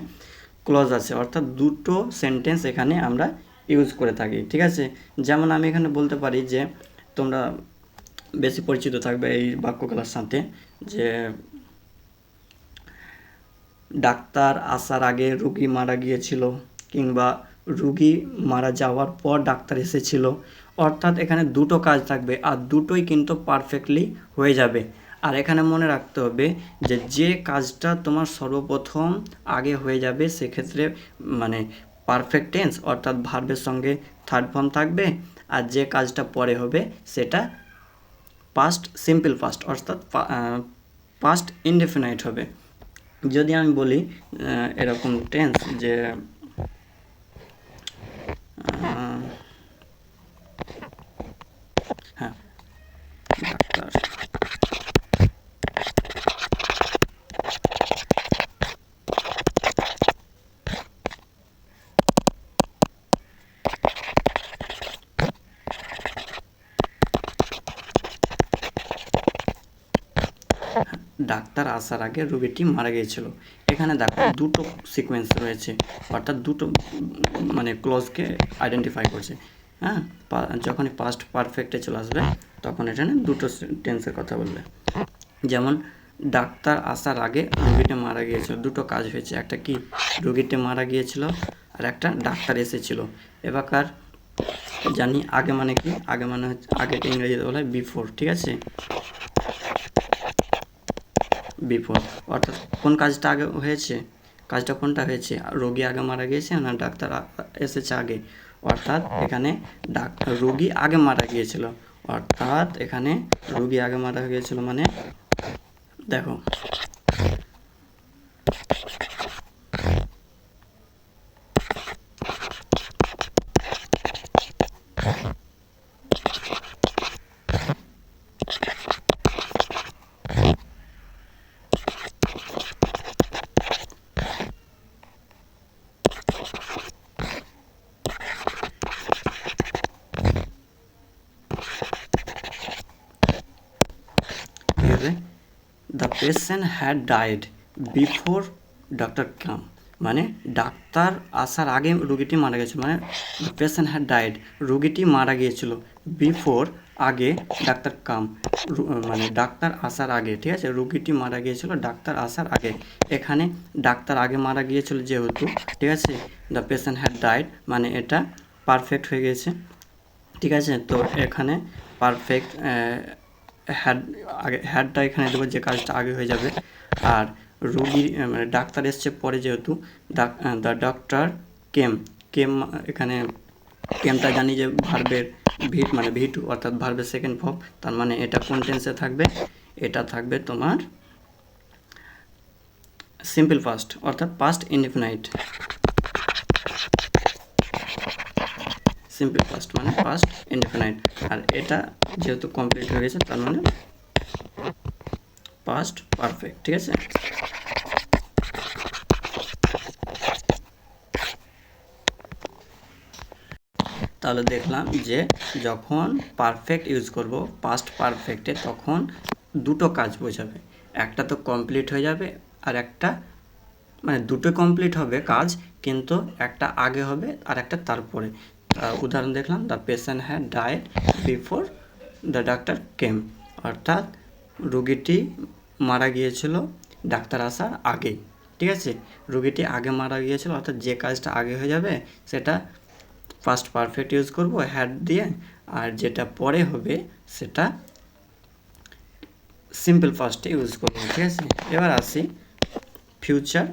ক্লজ আছে, অর্থাৎ দুটো সেন্টেন্স এখানে আমরা ইউজ করে থাকি। ঠিক আছে, যেমন আমি এখানে বলতে পারি যে তোমরা বেশি পরিচিত থাকবে এই বাক্যগুলোর সাথে, যে ডাক্তার আসার আগে রুগী মারা গিয়েছিল, কিংবা রুগী মারা যাওয়ার পর ডাক্তার এসেছিল। অর্থাৎ এখানে দুটো কাজ থাকবে আর দুটোই কিন্তু পারফেক্টলি হয়ে যাবে। আর এখানে মনে রাখতে হবে যে যে কাজটা তোমার সর্বপ্রথম আগে হয়ে যাবে সেক্ষেত্রে মানে পারফেক্ট টেন্স অর্থাৎ ভার্বের সঙ্গে থার্ড ফর্ম থাকবে, আর যে কাজটা পরে হবে সেটা পাস্ট সিম্পল পাস্ট অর্থাৎ পাস্ট ইনডেফিনাইট হবে। যদি আমি বলি এরকম টেন্স যে হ্যাঁ ডাক্তার ডাক্তার আসার আগে রোগীটি মারা গিয়েছিল। এখানে দেখো দুটো সিকোয়েন্স রয়েছে, অর্থাৎ দুটো মানে ক্লজকে আইডেন্টিফাই করছে। হ্যাঁ, যখনই পাস্ট পারফেক্টে চলে আসবে তখন এখানে দুটো টেন্সের কথা বলবে। যেমন ডাক্তার আসার আগে রোগীটি মারা গিয়েছিল, দুটো কাজ হয়েছে, একটা কি রোগীটি মারা গিয়েছিল আর একটা ডাক্তার এসেছিল। এবারকার জানি আগে মানে কি, আগে মানে হচ্ছে আগেকে ইংরেজিতে বলা হয় বিফোর। ঠিক আছে, বিফোর অর্থাৎ কোন কাজটা আগে হয়েছে, কাজটা কোনটা হয়েছে, রোগী আগে মারা গিয়েছে না ডাক্তার এসেছে আগে, অর্থাৎ এখানে রোগী আগে মারা গিয়েছিল, অর্থাৎ এখানে রোগী আগে মারা গিয়েছিল মানে দেখো the patient had died before doctor come, মানে ডাক্তার আসার আগে রুগীটি মারা গেছিল, মানে দ্য পেশেন্ট হ্যাড ডাইড রুগীটি মারা গিয়েছিল, বিফোর আগে ডাক্তার কাম মানে ডাক্তার আসার আগে। ঠিক আছে, রুগীটি মারা গিয়েছিল ডাক্তার আসার আগে। এখানে ডাক্তার আগে মারা গিয়েছিল যেহেতু, ঠিক আছে, দ্য পেশেন্ট হ্যাড ডাইড মানে এটা পারফেক্ট হয়ে গেছে। ঠিক আছে, তো এখানে পারফেক্ট হ্যাডটা এখানে দেবো যে কাজটা আগে হয়ে যাবে, আর রুগী মানে ডাক্তার এসছে পরে যেহেতু দ্য ডক্টর কেম, এখানে কেমটা জানি যে ভার্বের মানে ভি2 অর্থাৎ ভার্বের সেকেন্ড ফর্ম, তার মানে এটা কোন টেন্সে থাকবে, এটা থাকবে তোমার সিম্পল পাস্ট অর্থাৎ পাস্ট ইনডিফিনাইট। সিম্পল পাস্ট মানে পাস্ট ইনডিফিনাইট, আর এটা যেহেতু কমপ্লিট হয়ে গেছে তার মানে পাস্ট পারফেক্ট। ঠিক আছে, তাহলে দেখলাম যে যখন পারফেক্ট ইউজ করব পাস্ট পারফেক্টে তখন দুটো কাজ বোঝাবে, একটা তো কমপ্লিট হয়ে যাবে আর একটা মানে দুটো কমপ্লিট হবে কাজ, কিন্তু একটা আগে হবে আর একটা তারপরে। উদাহরণ দেখলাম the patient had died before the doctor came, অর্থাৎ রোগীটি মারা গিয়েছিল ডাক্তার আসার আগেই, ঠিক আছে। রোগীটি আগে মারা গিয়েছিল, অর্থাৎ যে কাজটা আগে হয়ে যাবে সেটা ফার্স্ট পারফেক্ট ইউজ করব হ্যাড দিয়ে, আর যেটা পরে হবে সেটা সিম্পল ফার্স্টে ইউজ করবো, ঠিক আছে। এবার আসি ফিউচার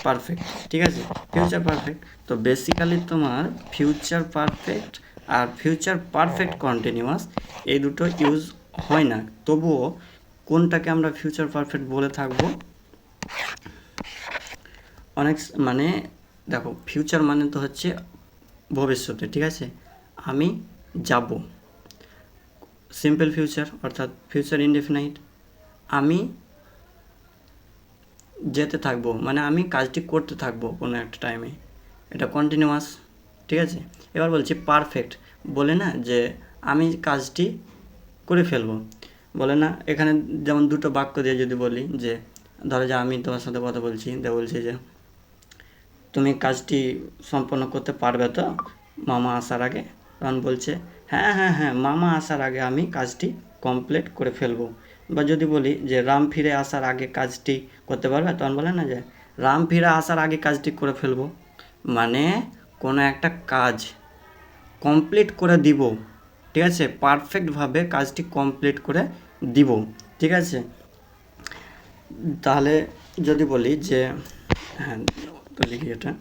পারফেক্ট, ঠিক আছে। ফিউচার পারফেক্ট, তো বেসিক্যালি তোমার ফিউচার পারফেক্ট আর ফিউচার পারফেক্ট কন্টিনিউয়াস এই দুটো ইউজ হয় না, তবুও কোনটাকে আমরা ফিউচার পারফেক্ট বলে থাকবো অনেক, মানে দেখো ফিউচার মানে তো হচ্ছে ভবিষ্যতে, ঠিক আছে। আমি যাব, সিম্পল ফিউচার অর্থাৎ ফিউচার ইনডেফিনাইট। আমি যেতে থাকবো, মানে আমি কাজটি করতে থাকবো কোনো একটা টাইমে, এটা কন্টিনিউয়াস, ঠিক আছে। এবার বলছি পারফেক্ট, বলে না যে আমি কাজটি করে ফেলবো, বলে না এখানে যেমন দুটো বাক্য দিয়ে যদি বলি যে ধরো যে আমি তোমার সাথে কথা বলছি, বলছি যে তুমি কাজটি সম্পন্ন করতে পারবে তো মামা আসার আগে, তখন বলছে হ্যাঁ হ্যাঁ হ্যাঁ মামা আসার আগে আমি কাজটি কমপ্লিট করে ফেলবো। বা যদি বলি যে রাম ফিরে আসার আগে কাজটি করতে পারবে, তখন বলে না যে রাম ফিরে আসার আগে কাজটি করে ফেলবো, মানে কোনো একটা কাজ কমপ্লিট করে দিব, ঠিক আছে, পারফেক্টভাবে কাজটি কমপ্লিট করে দিব, ঠিক আছে। তাহলে যদি বলি যে হ্যাঁ তো লিখি এটা,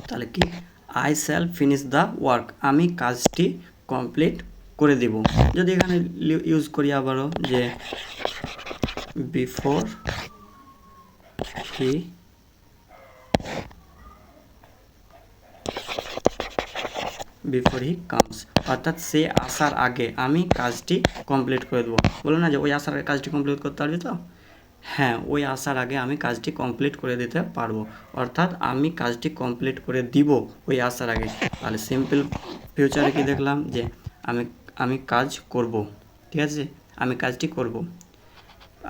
তাহলে কি I shall finish the work, আমি কাজটি কমপ্লিট করে দিব। যদি এখানে ইউজ করি আবারও যে বিফোর হি কামস, অর্থাৎ সে আসার আগে আমি কাজটি কমপ্লিট করে দেবো। বলো না যে ওই আসার আগে কাজটি কমপ্লিট করতে পারবি তো, হ্যাঁ ওই আসার আগে আমি কাজটি কমপ্লিট করে দিতে পারবো, অর্থাৎ আমি কাজটি কমপ্লিট করে দিব ওই আসার আগে। তাহলে সিম্পল ফিউচারে কি দেখলাম যে আমি কাজ করব, ঠিক আছে, আমি কাজটি করব।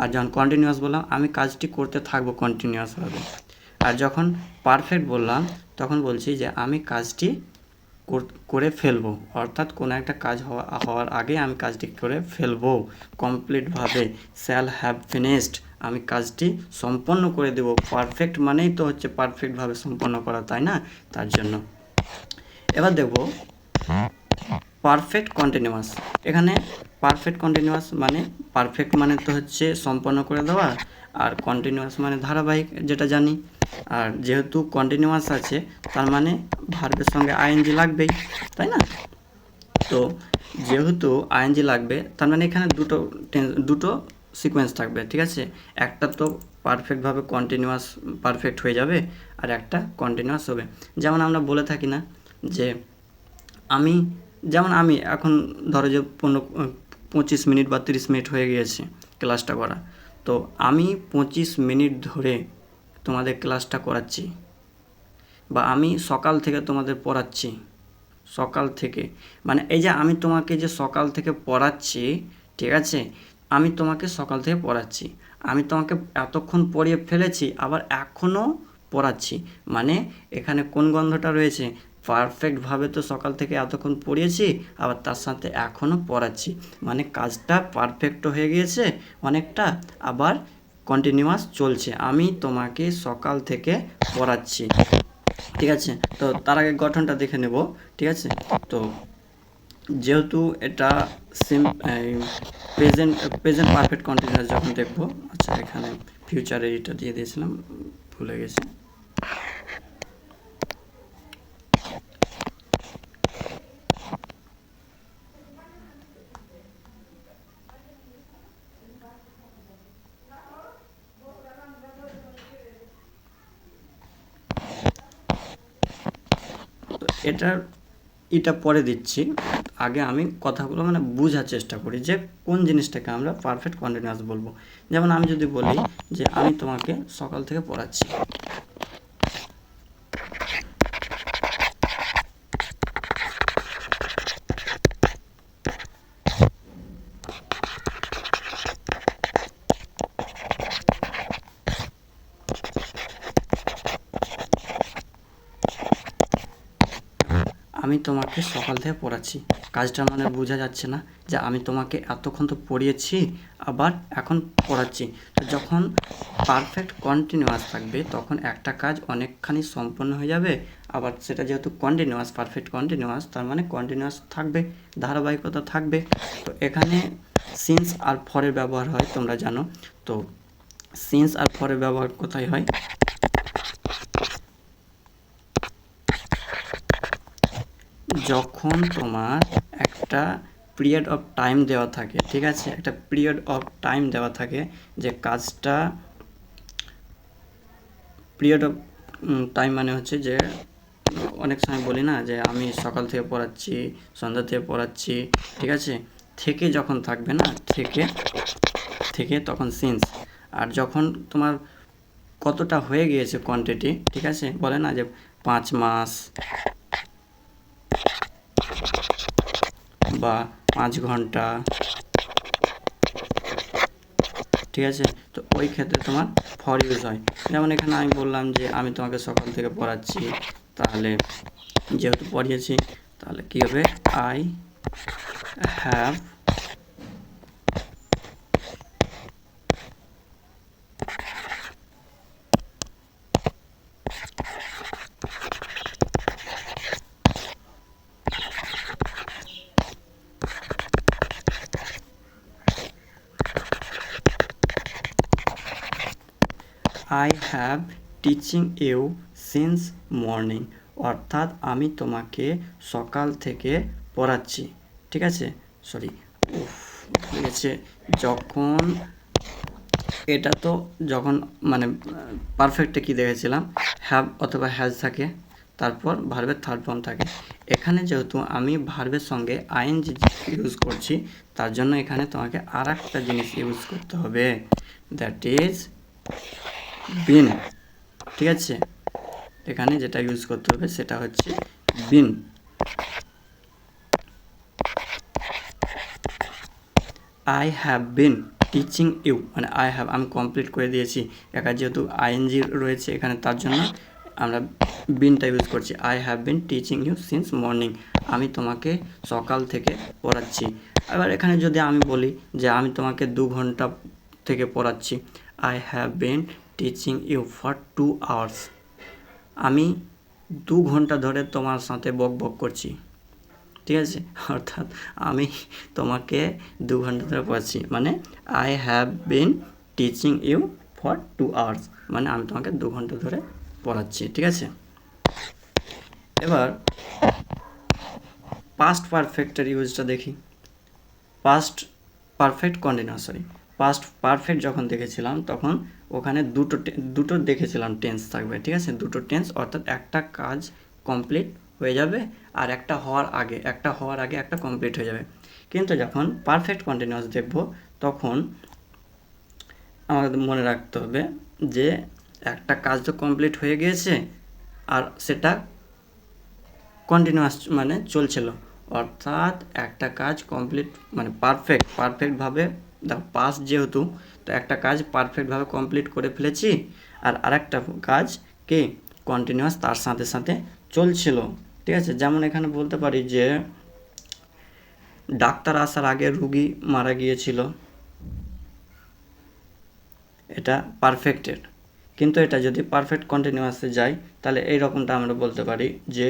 আর যখন কন্টিনিউয়াস বললাম আমি কাজটি করতে থাকবো কন্টিনিউয়াসভাবে। আর যখন পারফেক্ট বললাম তখন বলছি যে আমি কাজটি করে ফেলবো, অর্থাৎ কোনো একটা কাজ হওয়ার আগে আমি কাজটি করে ফেলবো কমপ্লিটভাবে। শ্যাল হ্যাভ ফিনিশড, আমি কাজটি সম্পন্ন করে দেব। পারফেক্ট মানেই তো হচ্ছে পারফেক্টভাবে সম্পন্ন করা, তাই না, তার জন্য। এবার দেখব পারফেক্ট কন্টিনিউয়াস। এখানে পারফেক্ট কন্টিনিউয়াস মানে পারফেক্ট মানে তো হচ্ছে সম্পন্ন করে দেওয়া, আর কন্টিনিউয়াস মানে ধারাবাহিক, যেটা জানি। আর যেহেতু কন্টিনিউয়াস আছে তার মানে ভার্বের সঙ্গে আইএনজি লাগবেই, তাই না। তো যেহেতু আইএনজি লাগবে তার মানে এখানে দুটো সিকোয়েন্স থাকবে, ঠিক আছে। একটা তো পারফেক্টভাবে কন্টিনিউয়াস পারফেক্ট হয়ে যাবে, আর একটা কন্টিনিউয়াস হবে। যেমন আমরা বলে থাকি না যে আমি এখন ধরো যে 25 মিনিট বা 30 মিনিট হয়ে গিয়েছে ক্লাসটা করা, তো আমি 25 মিনিট ধরে তোমাদের ক্লাসটা করাচ্ছি, বা আমি সকাল থেকে তোমাদের পড়াচ্ছি, সকাল থেকে, মানে এই যে আমি তোমাকে যে সকাল থেকে পড়াচ্ছি, ঠিক আছে, আমি তোমাকে সকাল থেকে পড়াচ্ছি, আমি তোমাকে এতক্ষণ পড়িয়ে ফেলেছি আবার এখনও পড়াচ্ছি, মানে এখানে কোন গন্ধটা রয়েছে, পারফেক্টভাবে তো সকাল থেকে এতক্ষণ পড়িয়েছি আবার তার সাথে এখনও পড়াচ্ছি, মানে কাজটা পারফেক্টও হয়ে গিয়েছে অনেকটা, আবার কন্টিনিউয়াস চলছে, আমি তোমাকে সকাল থেকে পড়াচ্ছি, ঠিক আছে। তো তার আগে গঠনটা দেখে নেব, ঠিক আছে। তো যেহেতু এটা প্রেজেন্ট পারফেক্ট কন্টিনিউয়াস যখন দেখব, আচ্ছা এখানে ফিউচারে এটা দিয়ে দিয়েছিলাম, ভুলে গেছি। এটা পরে দিচ্ছি, আগে আমি কথাগুলো মানে বোঝার চেষ্টা করি যে কোন জিনিসটাকে আমরা পারফেক্ট কন্টিনিউয়াস বলবো। যেমন আমি যদি বলি যে আমি তোমাকে সকাল থেকে পড়াচ্ছি, আমি তোমাকে সকাল থেকে পড়াচ্ছি, কাজটা মানে বোঝা যাচ্ছে না যে আমি তোমাকে এতক্ষণ তো পড়িয়েছি আবার এখন পড়াচ্ছি। তো যখন পারফেক্ট কন্টিনিউয়াস থাকবে তখন একটা কাজ অনেকখানি সম্পন্ন হয়ে যাবে। আবার সেটা যেহেতু কন্টিনিউয়াস, পারফেক্ট কন্টিনিউয়াস, তার মানে কন্টিনিউয়াস থাকবে, ধারাবাহিকতা থাকবে। তো এখানে সিন্স আর ফরের ব্যবহার হয়, তোমরা জানো। তো সিন্স আর ফরের ব্যবহার কোথায় হয়? যখন তোমার একটা পিরিয়ড অফ টাইম দেওয়া থাকে, ঠিক আছে, একটা পিরিয়ড অফ টাইম দেওয়া থাকে যে কাজটা, পিরিয়ড অফ টাইম মানে হচ্ছে যে অনেক সময় বলি না যে আমি সকাল থেকে পড়াচ্ছি, সন্ধ্যা থেকে পড়াচ্ছি, ঠিক আছে, থেকে যখন থাকবে না, থেকে তখন সিন্স। আর যখন তোমার কতটা হয়ে গিয়েছে কোয়ান্টিটি, ঠিক আছে, বলে না যে 5 মাস বা 5 ঘন্টা, ঠিক আছে, তো ওই ক্ষেত্রে তোমার ফর ইউজ হয়। যেমন এখানে আমি বললাম যে আমি তোমাকে সকাল থেকে পড়াচ্ছি, তাহলে যেহেতু পড়িয়েছি তাহলে কী হবে? I have I have teaching you since morning, অর্থাৎ আমি তোমাকে সকাল থেকে পড়াচ্ছি, ঠিক আছে, সরি ঠিক আছে। যখন এটা তো যখন মানে পারফেক্টে কি দেখেছিলাম, হ্যাভ অথবা হ্যাজ থাকে, তারপর ভার্বের থার্ড ফর্ম থাকে। এখানে যেহেতু আমি ভার্বের সঙ্গে আইএনজি ইউজ করছি, তার জন্য এখানে তোমাকে আর একটা জিনিস ইউজ করতে হবে, দ্যাট ইজ বিন, ঠিক আছে। এখানে যেটা ইউজ করতে হবে সেটা হচ্ছে been. I have been teaching you, মানে আই হ্যাভ আমি কমপ্লিট করে দিয়েছি, একা যেহেতু আইএনজি রয়েছে এখানে, তার জন্য আমরা বিনটা ইউজ করছি। I have been teaching you since morning, আমি তোমাকে সকাল থেকে পড়াচ্ছি। এবার এখানে যদি আমি বলি যে আমি তোমাকে 2 ঘন্টা থেকে পড়াচ্ছি, I have been teaching you for 2 hours, আমি 2 ঘন্টা ধরে তোমার সাথে বক বক করছি, ঠিক আছে, অর্থাৎ আমি তোমাকে 2 ঘন্টা ধরে পড়াচ্ছি, মানে I have been teaching you for 2 hours, মানে আমি তোমাকে 2 ঘন্টা ধরে পড়াচ্ছি, ঠিক আছে। এবার পাস্ট পারফেক্টের ইউজটা দেখি। Past perfect continuous, past perfect যখন দেখেছিলাম তখন ওখানে দুটো দেখেছিলাম টেন্স থাকবে, ঠিক আছে, দুটো টেন্স, অর্থাৎ একটা কাজ কমপ্লিট হয়ে যাবে আর একটা হওয়ার আগে একটা কমপ্লিট হয়ে যাবে। কিন্তু যখন পারফেক্ট কন্টিনিউয়াস দেখব তখন আমাদের মনে রাখতে হবে যে একটা কাজ তো কমপ্লিট হয়ে গিয়েছে আর সেটা কন্টিনিউয়াস মানে চলছিল, অর্থাৎ একটা কাজ কমপ্লিট মানে পারফেক্টভাবে পাস্ট যেহেতু, তো একটা কাজ পারফেক্টভাবে কমপ্লিট করে ফেলেছি আর আরেকটা কাজ কি কন্টিনিউয়াস তার সাথে সাথে চলছিল, ঠিক আছে। যেমন এখানে বলতে পারি যে ডাক্তার আসার আগে রুগী মারা গিয়েছিল, এটা পারফেক্টের। কিন্তু এটা যদি পারফেক্ট কন্টিনিউয়াসে যাই তাহলে এই রকমটা আমরা বলতে পারি যে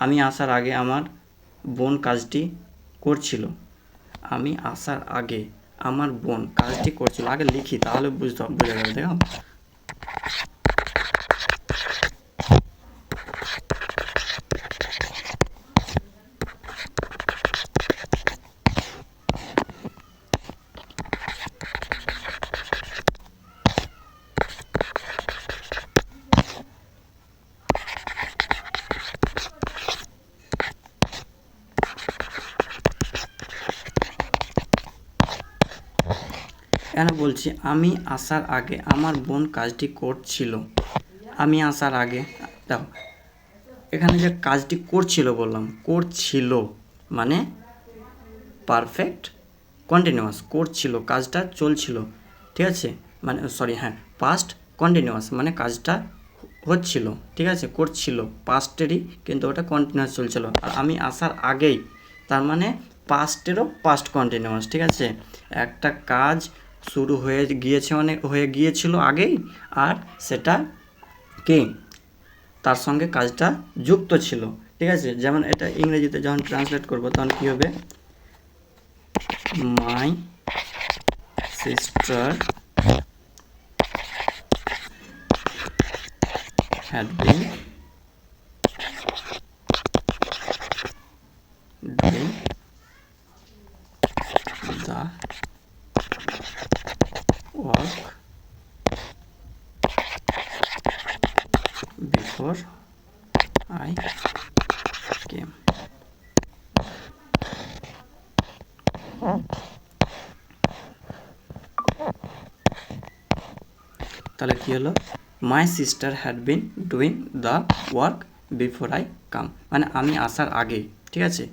আমি আসার আগে আমার বোন কাজটি করছিল, আমি আসার আগে আমার বোন কাজটি করছিল। আগে লিখি তাহলে বোঝা যাবে, দেখো। এখানে বলছি আমি আসার আগে আমার বোন কাজটি করছিল, আমি আসার আগে, দেখো এখানে যে কাজটি করছিল বললাম, করছিল মানে পারফেক্ট কন্টিনিউয়াস, করছিল কাজটা চলছিল, ঠিক আছে, মানে সরি হ্যাঁ পাস্ট কন্টিনিউয়াস মানে কাজটা হচ্ছিল, ঠিক আছে, করছিল, পাস্টেরই, কিন্তু ওটা কন্টিনিউয়াস চলছিল। আর আমি আসার আগেই, তার মানে পাস্টেরও পাস্ট কন্টিনিউয়াস, ঠিক আছে। একটা কাজ শুরু হয়ে গিয়েছে, মানে হয়ে গিয়েছিল আগেই, আর সেটা কি তার সঙ্গে কাজটা যুক্ত ছিল, ঠিক আছে। যেমন এটা ইংরেজিতে যখন ট্রান্সলেট করব তখন কী হবে, my sister had been doing the work before I came. তাহলে কী হলো, my sister had been doing the work before I came, মানে আমি আসার আগে, ঠিক আছে,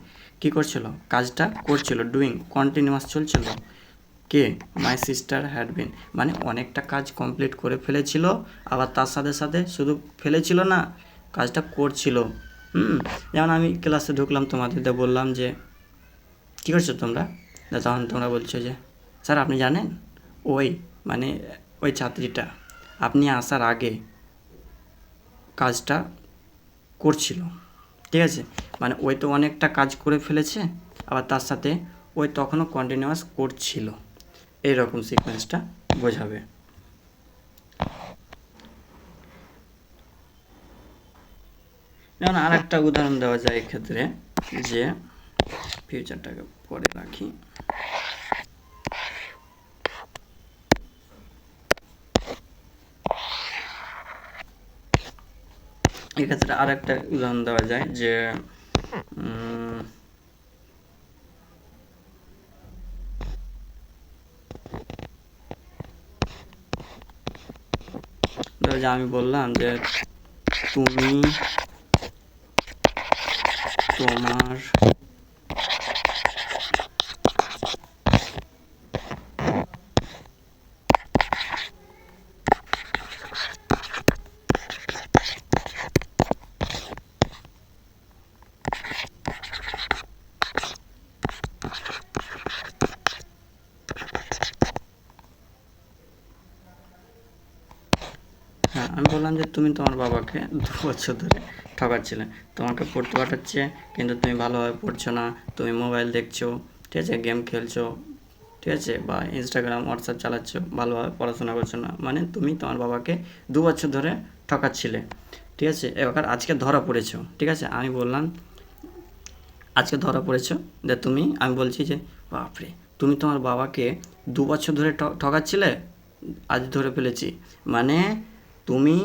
কী করছিল, কাজটা করছিল, ডুইং কন্টিনিউয়াস চলছিল। কে, মাই সিস্টার হ্যাড বিন, মানে অনেকটা কাজ কমপ্লিট করে ফেলেছিল, আবার তার সাথে সাথে শুধু ফেলেছিল না, কাজটা করছিল। যেমন আমি ক্লাসে ঢুকলাম, তোমাদের বললাম যে কী করছো তোমরা, তখন তোমরা বলছো যে স্যার আপনি জানেন ওই, মানে ওই ছাত্রীটা আপনি আসার আগে কাজটা করছিল, ঠিক আছে, মানে ওই তো অনেকটা কাজ করে ফেলেছে, আবার তার সাথে ওই তখনও কন্টিনিউয়াস করছিল, এইরকম সিকোয়েন্সটা বোঝাবে। যেমন আর একটা উদাহরণ দেওয়া যায় এক্ষেত্রে, যে ফিউচারটাকে পরে রাখি, এক্ষেত্রে আর একটা উদাহরণ দেওয়া যায় যে আমি বললাম যে তুমি তোমার আমি বললাম যে তুমি তোমার বাবাকে 2 বছর ধরে ঠকাচ্ছিলে, তোমাকে পড়তে পাঠাচ্ছে কিন্তু তুমি ভালোভাবে পড়ছো না, তুমি মোবাইল দেখছো, ঠিক আছে, গেম খেলছো, ঠিক আছে, বা ইনস্টাগ্রাম হোয়াটসঅ্যাপ চালাচ্ছ, ভালোভাবে পড়াশোনা করছো না, মানে তুমি তোমার বাবাকে 2 বছর ধরে ঠকাচ্ছিলে, ঠিক আছে। এবার আজকে ধরা পড়েছো, ঠিক আছে, আমি বললাম আজকে ধরা পড়েছো, যে তুমি, আমি বলছি যে বাপরে তুমি তোমার বাবাকে 2 বছর ধরে ঠকাচ্ছিলে, আজ ধরে ফেলেছি, মানে তুমি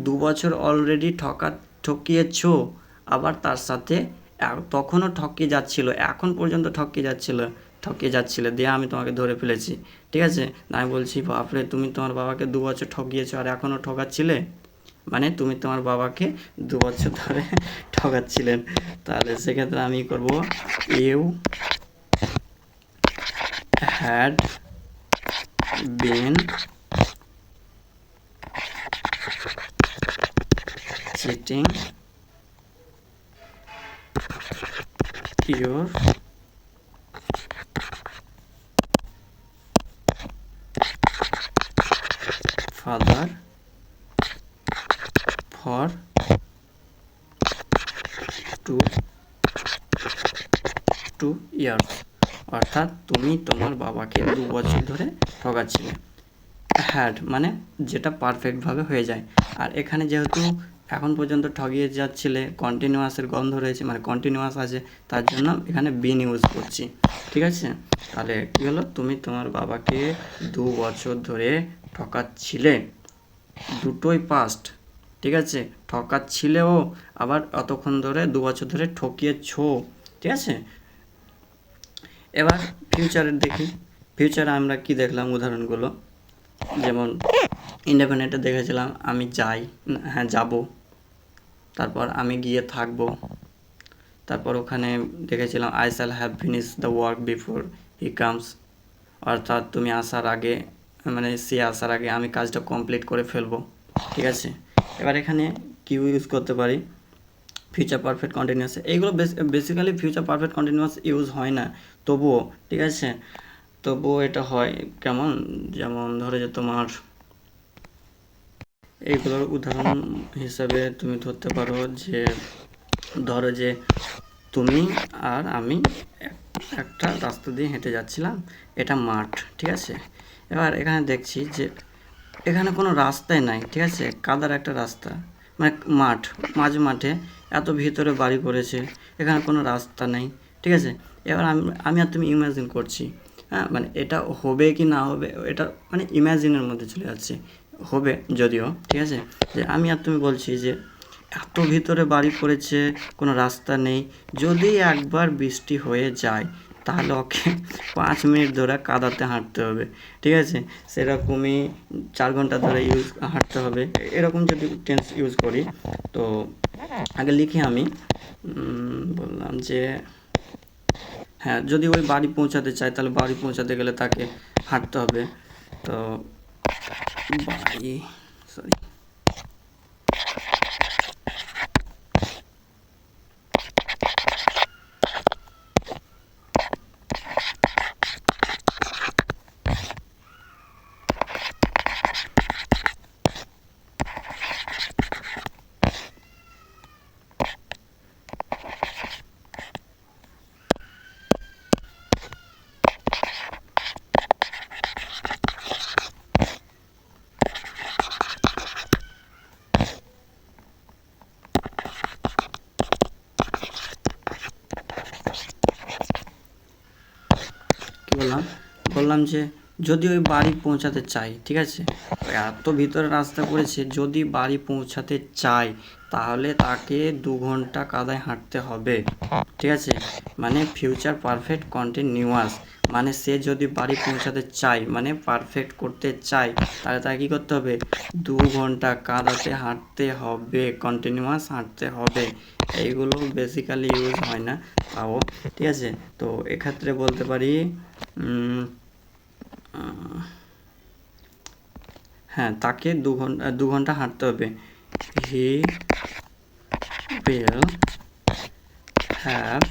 2 বছর অলরেডি ঠকিয়েছো, আবার তার সাথে তখনও ঠকিয়ে যাচ্ছিল, এখন পর্যন্ত ঠকিয়ে যাচ্ছিলে, দিয়ে আমি তোমাকে ধরে ফেলেছি, ঠিক আছে। আমি বলছি বাপরে তুমি তোমার বাবাকে 2 বছর ঠকিয়েছো আর এখনও ঠকাচ্ছিলে, মানে তুমি তোমার বাবাকে 2 বছর ধরে ঠকাচ্ছিলেন। তাহলে সেক্ষেত্রে আমি করব, you had been cheating your father for 2 years, অর্থাৎ তুমি তোমার বাবাকে 2 বছর ধরে ঠকাচ্ছিলে। হ্যাড মানে যেটা পারফেক্টভাবে হয়ে যায়, আর এখানে যেহেতু এখন পর্যন্ত ঠকিয়ে যাচ্ছিলে, কন্টিনিউয়াসের গন্ধ রয়েছে, মানে কন্টিনিউয়াস আছে, তার জন্য এখানে বিন ইউজ করছি, ঠিক আছে। তাহলে কী হলো, তুমি তোমার বাবাকে 2 বছর ধরে ঠকাচ্ছিলে, দুটোই পাস্ট, ঠিক আছে, ঠকাচ্ছিলেও আবার অতক্ষণ ধরে 2 বছর ধরে ঠকিয়েছো, ঠিক আছে। এবার ফিউচারের দেখি, ফিউচারে আমরা কি দেখলাম উদাহরণগুলো, যেমন ইন্ডিপেন্ডেন্টে দেখেছিলাম আমি যাই, হ্যাঁ যাব, তারপর আমি গিয়ে থাকবো, তারপর ওখানে দেখেছিলাম I shall have finish the work before he comes, অর্থাৎ তুমি আসার আগে, মানে সে আসার আগে আমি কাজটা কমপ্লিট করে ফেলবো, ঠিক আছে। এবার এখানে কিউ ইউজ করতে পারি, ফিউচার পারফেক্ট কন্টিনিউয়াস। এইগুলো basically future perfect continuous use হয় না তবুও, ঠিক আছে, তবুও এটা হয় কেমন, যেমন ধরো যে তোমার এইগুলোর উদাহরণ হিসাবে তুমি ধরতে পারো যে ধরো যে তুমি আর আমি একটা রাস্তা দিয়ে হেঁটে যাচ্ছিলাম, এটা মাঠ, ঠিক আছে। এবার এখানে দেখছি যে এখানে কোনো রাস্তাই নাই, ঠিক আছে, কাদার একটা রাস্তা, মানে মাঠ, মাঠে এত ভিতরে বাড়ি করেছে, এখানে কোনো রাস্তা নেই, ঠিক আছে। এবার আমি আর তুমি ইমাজিন করছি, হ্যাঁ, মানে এটা হবে কি না হবে, এটা মানে ইমাজিনের মধ্যে চলে যাচ্ছে, হবে যদিও, ঠিক আছে, যে আমি আর তুমি বলছি যে এত ভিতরে বাড়ি করেছে, কোনো রাস্তা নেই, যদি একবার বৃষ্টি হয়ে যায় তাহলে ওকে 5 মিনিট ধরে কাদাতে হাঁটতে হবে, ঠিক আছে, সেরকমই 4 ঘন্টা ধরে হাঁটতে হবে। এরকম যদি টেন্স ইউজ করি, তো আগে লিখি আমি, বললাম যে হ্যাঁ, যদি ওই বাড়ি পৌঁছাতে চায় তাহলে বাড়ি পৌঁছাতে গেলে তাকে হাঁটতে হবে, তো বাড়ি, সরি, বললাম যে যদি ওই বাড়ি পৌঁছাতে চাই, ঠিক আছে, এত ভিতরে রাস্তা করেছে, যদি বাড়ি পৌঁছাতে চাই তাহলে তাকে 2 ঘন্টা কাদায় হাঁটতে হবে, ঠিক আছে, মানে ফিউচার পারফেক্ট কন্টিনিউয়াস, মানে সে যদি বাড়ি পৌঁছাতে চায়, মানে পারফেক্ট করতে চায়, তাহলে তাকে কী করতে হবে, 2 ঘন্টা কাদাতে হাঁটতে হবে, কন্টিনিউয়াস হাঁটতে হবে। এইগুলো বেসিক্যালি ইউজ হয় না তাও, ঠিক আছে। তো এক্ষেত্রে বলতে পারি হ্যাঁ, তাকে 2 ঘন্টা হাঁটতে হবে, হি will have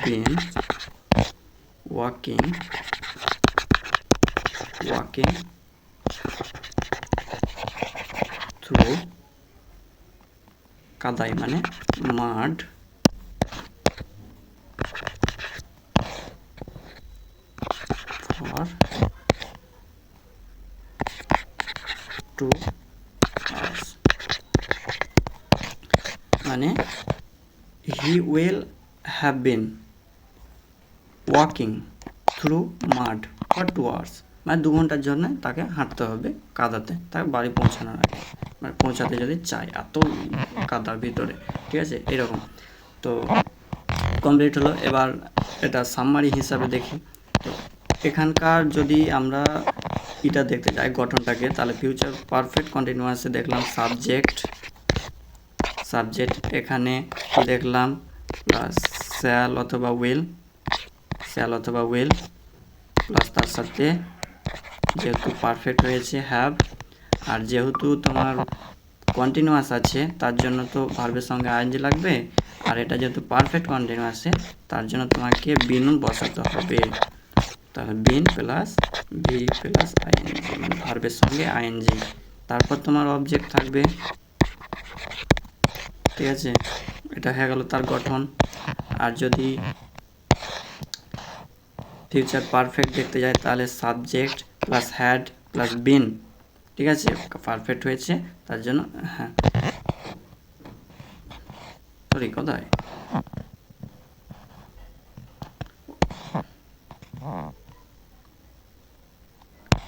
been walking through Kadai মানে মাড for 2 hours, মানে he will have been walking through mud for 2 hours, মানে 2 ঘন্টার জন্য তাকে হাঁটতে হবে কাদাতে, তাকে বাড়ি পৌঁছানোর আগে, মানে পৌঁছাতে যদি চায় এত কাদার ভিতরে, ঠিক আছে, এরকম। তো কমপ্লিট হলো। এবার এটা সামারি হিসাবে দেখি। তো এখানকার যদি আমরা এটা দেখতে যাই গঠনটাকে, তাহলে ফিউচার পারফেক্ট কন্টিনিউয়াসে দেখলাম সাবজেক্ট এখানে দেখলাম প্লাস শ্যাল অথবা উইল প্লাস তার সাথে যেহেতু পারফেক্ট হয়েছে হ্যাভ, আর যেহেতু তোমার কন্টিনিউয়াস আছে তার জন্য তো ভার্বের সঙ্গে আইএনজি লাগবে, আর এটা যেহেতু পারফেক্ট কন্টিনিউয়াসে তার জন্য তোমাকে বিন বসাতে হবে, তাহলে been plus V plus ING, মানে ভার্বের সঙ্গে আইএনজি, তারপর তোমার অবজেক্ট থাকবে, ঠিক আছে, এটা হয়ে গেল তার গঠন। আর যদি ফিউচার পারফেক্ট দেখতে যাই তাহলে subject plus had plus been, ঠিক আছে, পারফেক্ট হয়েছে তার জন্য, হ্যাঁ সরি কোথায়,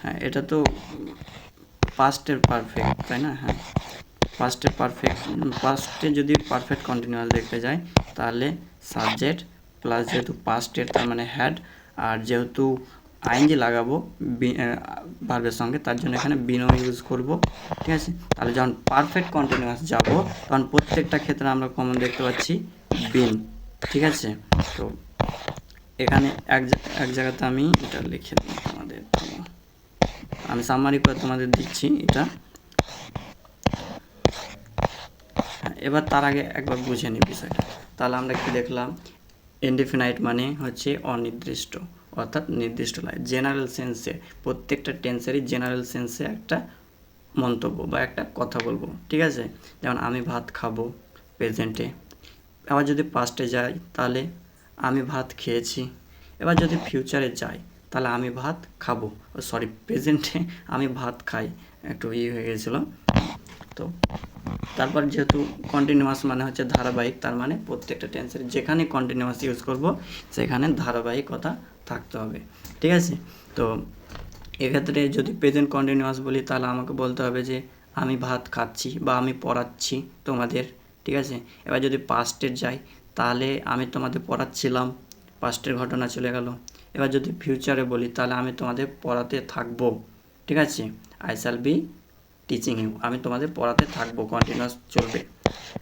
হ্যাঁ এটা তো পাস্টের পারফেক্ট, তাই না, হ্যাঁ পাস্টে যদি পারফেক্ট কন্টিনিউয়াস দেখতে যাই তাহলে সাবজেক্ট প্লাস যেহেতু পাস্টের তার মানে হ্যাড, আর যেহেতু আইএনজি লাগাবো ভার্বের সঙ্গে তার জন্য এখানে বিনও ইউজ করব, ঠিক আছে। তাহলে যখন পারফেক্ট কন্টিনিউয়াস যাব তখন প্রত্যেকটা ক্ষেত্রে আমরা কমন দেখতে পাচ্ছি বিন, ঠিক আছে। তো এখানে এক জায়গাতে আমি এটা লিখে দিই তোমাদের, আমি সামারি করে তোমাদের দিচ্ছি এটা, এবার তার আগে একবার বুঝে নিই বিষয়টা। তাহলে আমরা কি দেখলাম, ইনডিফিনাইট মানে হচ্ছে অনির্দিষ্ট, অর্থাৎ নির্দিষ্ট নয়। জেনারেল সেন্সে, প্রত্যেকটা টেন্সেরই জেনারেল সেন্সে একটা মন্তব্য বা একটা কথা বলবো, ঠিক আছে। যেমন আমি ভাত খাবো প্রেজেন্টে। আবার যদি পাস্টে যাই তাহলে আমি ভাত খেয়েছি। এবার যদি ফিউচারে যাই তাহলে আমি ভাত খাবো, সরি প্রেজেন্টে আমি ভাত খাই, একটু হয়ে গেছিলো। তো তারপর যেহেতু কন্টিনিউয়াস মানে হচ্ছে ধারাবাহিক, তার মানে প্রত্যেকটা টেন্সের যেখানে কন্টিনিউয়াস ইউজ করব সেখানে ধারাবাহিকতা থাকতে হবে, ঠিক আছে। তো এক্ষেত্রে যদি প্রেজেন্ট কন্টিনিউয়াস বলি তাহলে আমাকে বলতে হবে যে আমি ভাত খাচ্ছি বা আমি পড়াচ্ছি তোমাদের, ঠিক আছে। এবার যদি পাস্টের যাই তাহলে আমি তোমাদের পড়াচ্ছিলাম, পাস্টের ঘটনা চলে গেল। এবার যদি ফিউচারে বলি তাহলে আমি তোমাদের পড়াতে থাকবো, ঠিক আছে। I shall be teaching you, আমি তোমাদের পড়াতে থাকবো, কন্টিনিউয়াস চলবে।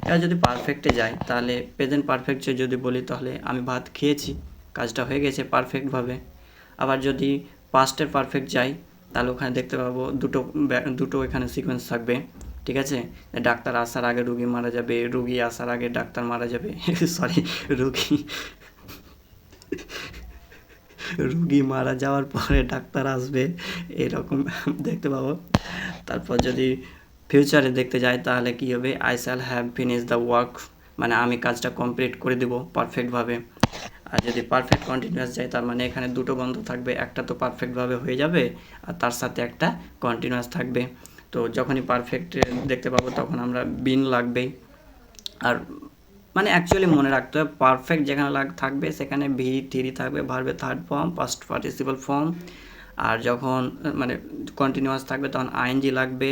এবার যদি পারফেক্টে যাই তাহলে প্রেজেন্ট পারফেক্টে যদি বলি তাহলে আমি ভাত খেয়েছি, কাজটা হয়ে গেছে পারফেক্টভাবে। আবার যদি পাস্টের পারফেক্ট যাই তাহলে ওখানে দেখতে পাবো দুটো এখানে সিকোয়েন্স থাকবে, ঠিক আছে। ডাক্তার আসার আগে রুগী মারা যাবে, রুগী আসার আগে ডাক্তার মারা যাবে সরি রুগী মারা যাওয়ার পরে ডাক্তার আসবে, এরকম দেখতে পাবো। তারপর যদি ফিউচারে দেখতে যাই তাহলে কি হবে, I shall have finish the work, মানে আমি কাজটা কমপ্লিট করে দেবো পারফেক্টভাবে। আর যদি পারফেক্ট কন্টিনিউয়াস যাই তার মানে এখানে দুটো গন্ধ থাকবে, একটা তো পারফেক্টভাবে হয়ে যাবে আর তার সাথে একটা কন্টিনিউয়াস থাকবে। তো যখনই পারফেক্ট দেখতে পাবো তখন আমরা বিন লাগবেই। আর মানে অ্যাকচুয়ালি মনে রাখতে হবে পারফেক্ট যেখানে থাকবে সেখানে ভি থ্রি থাকবে, ভার্বের third form, past participle form. আর যখন মানে কন্টিনিউয়াস থাকবে তখন আইএনজি লাগবে।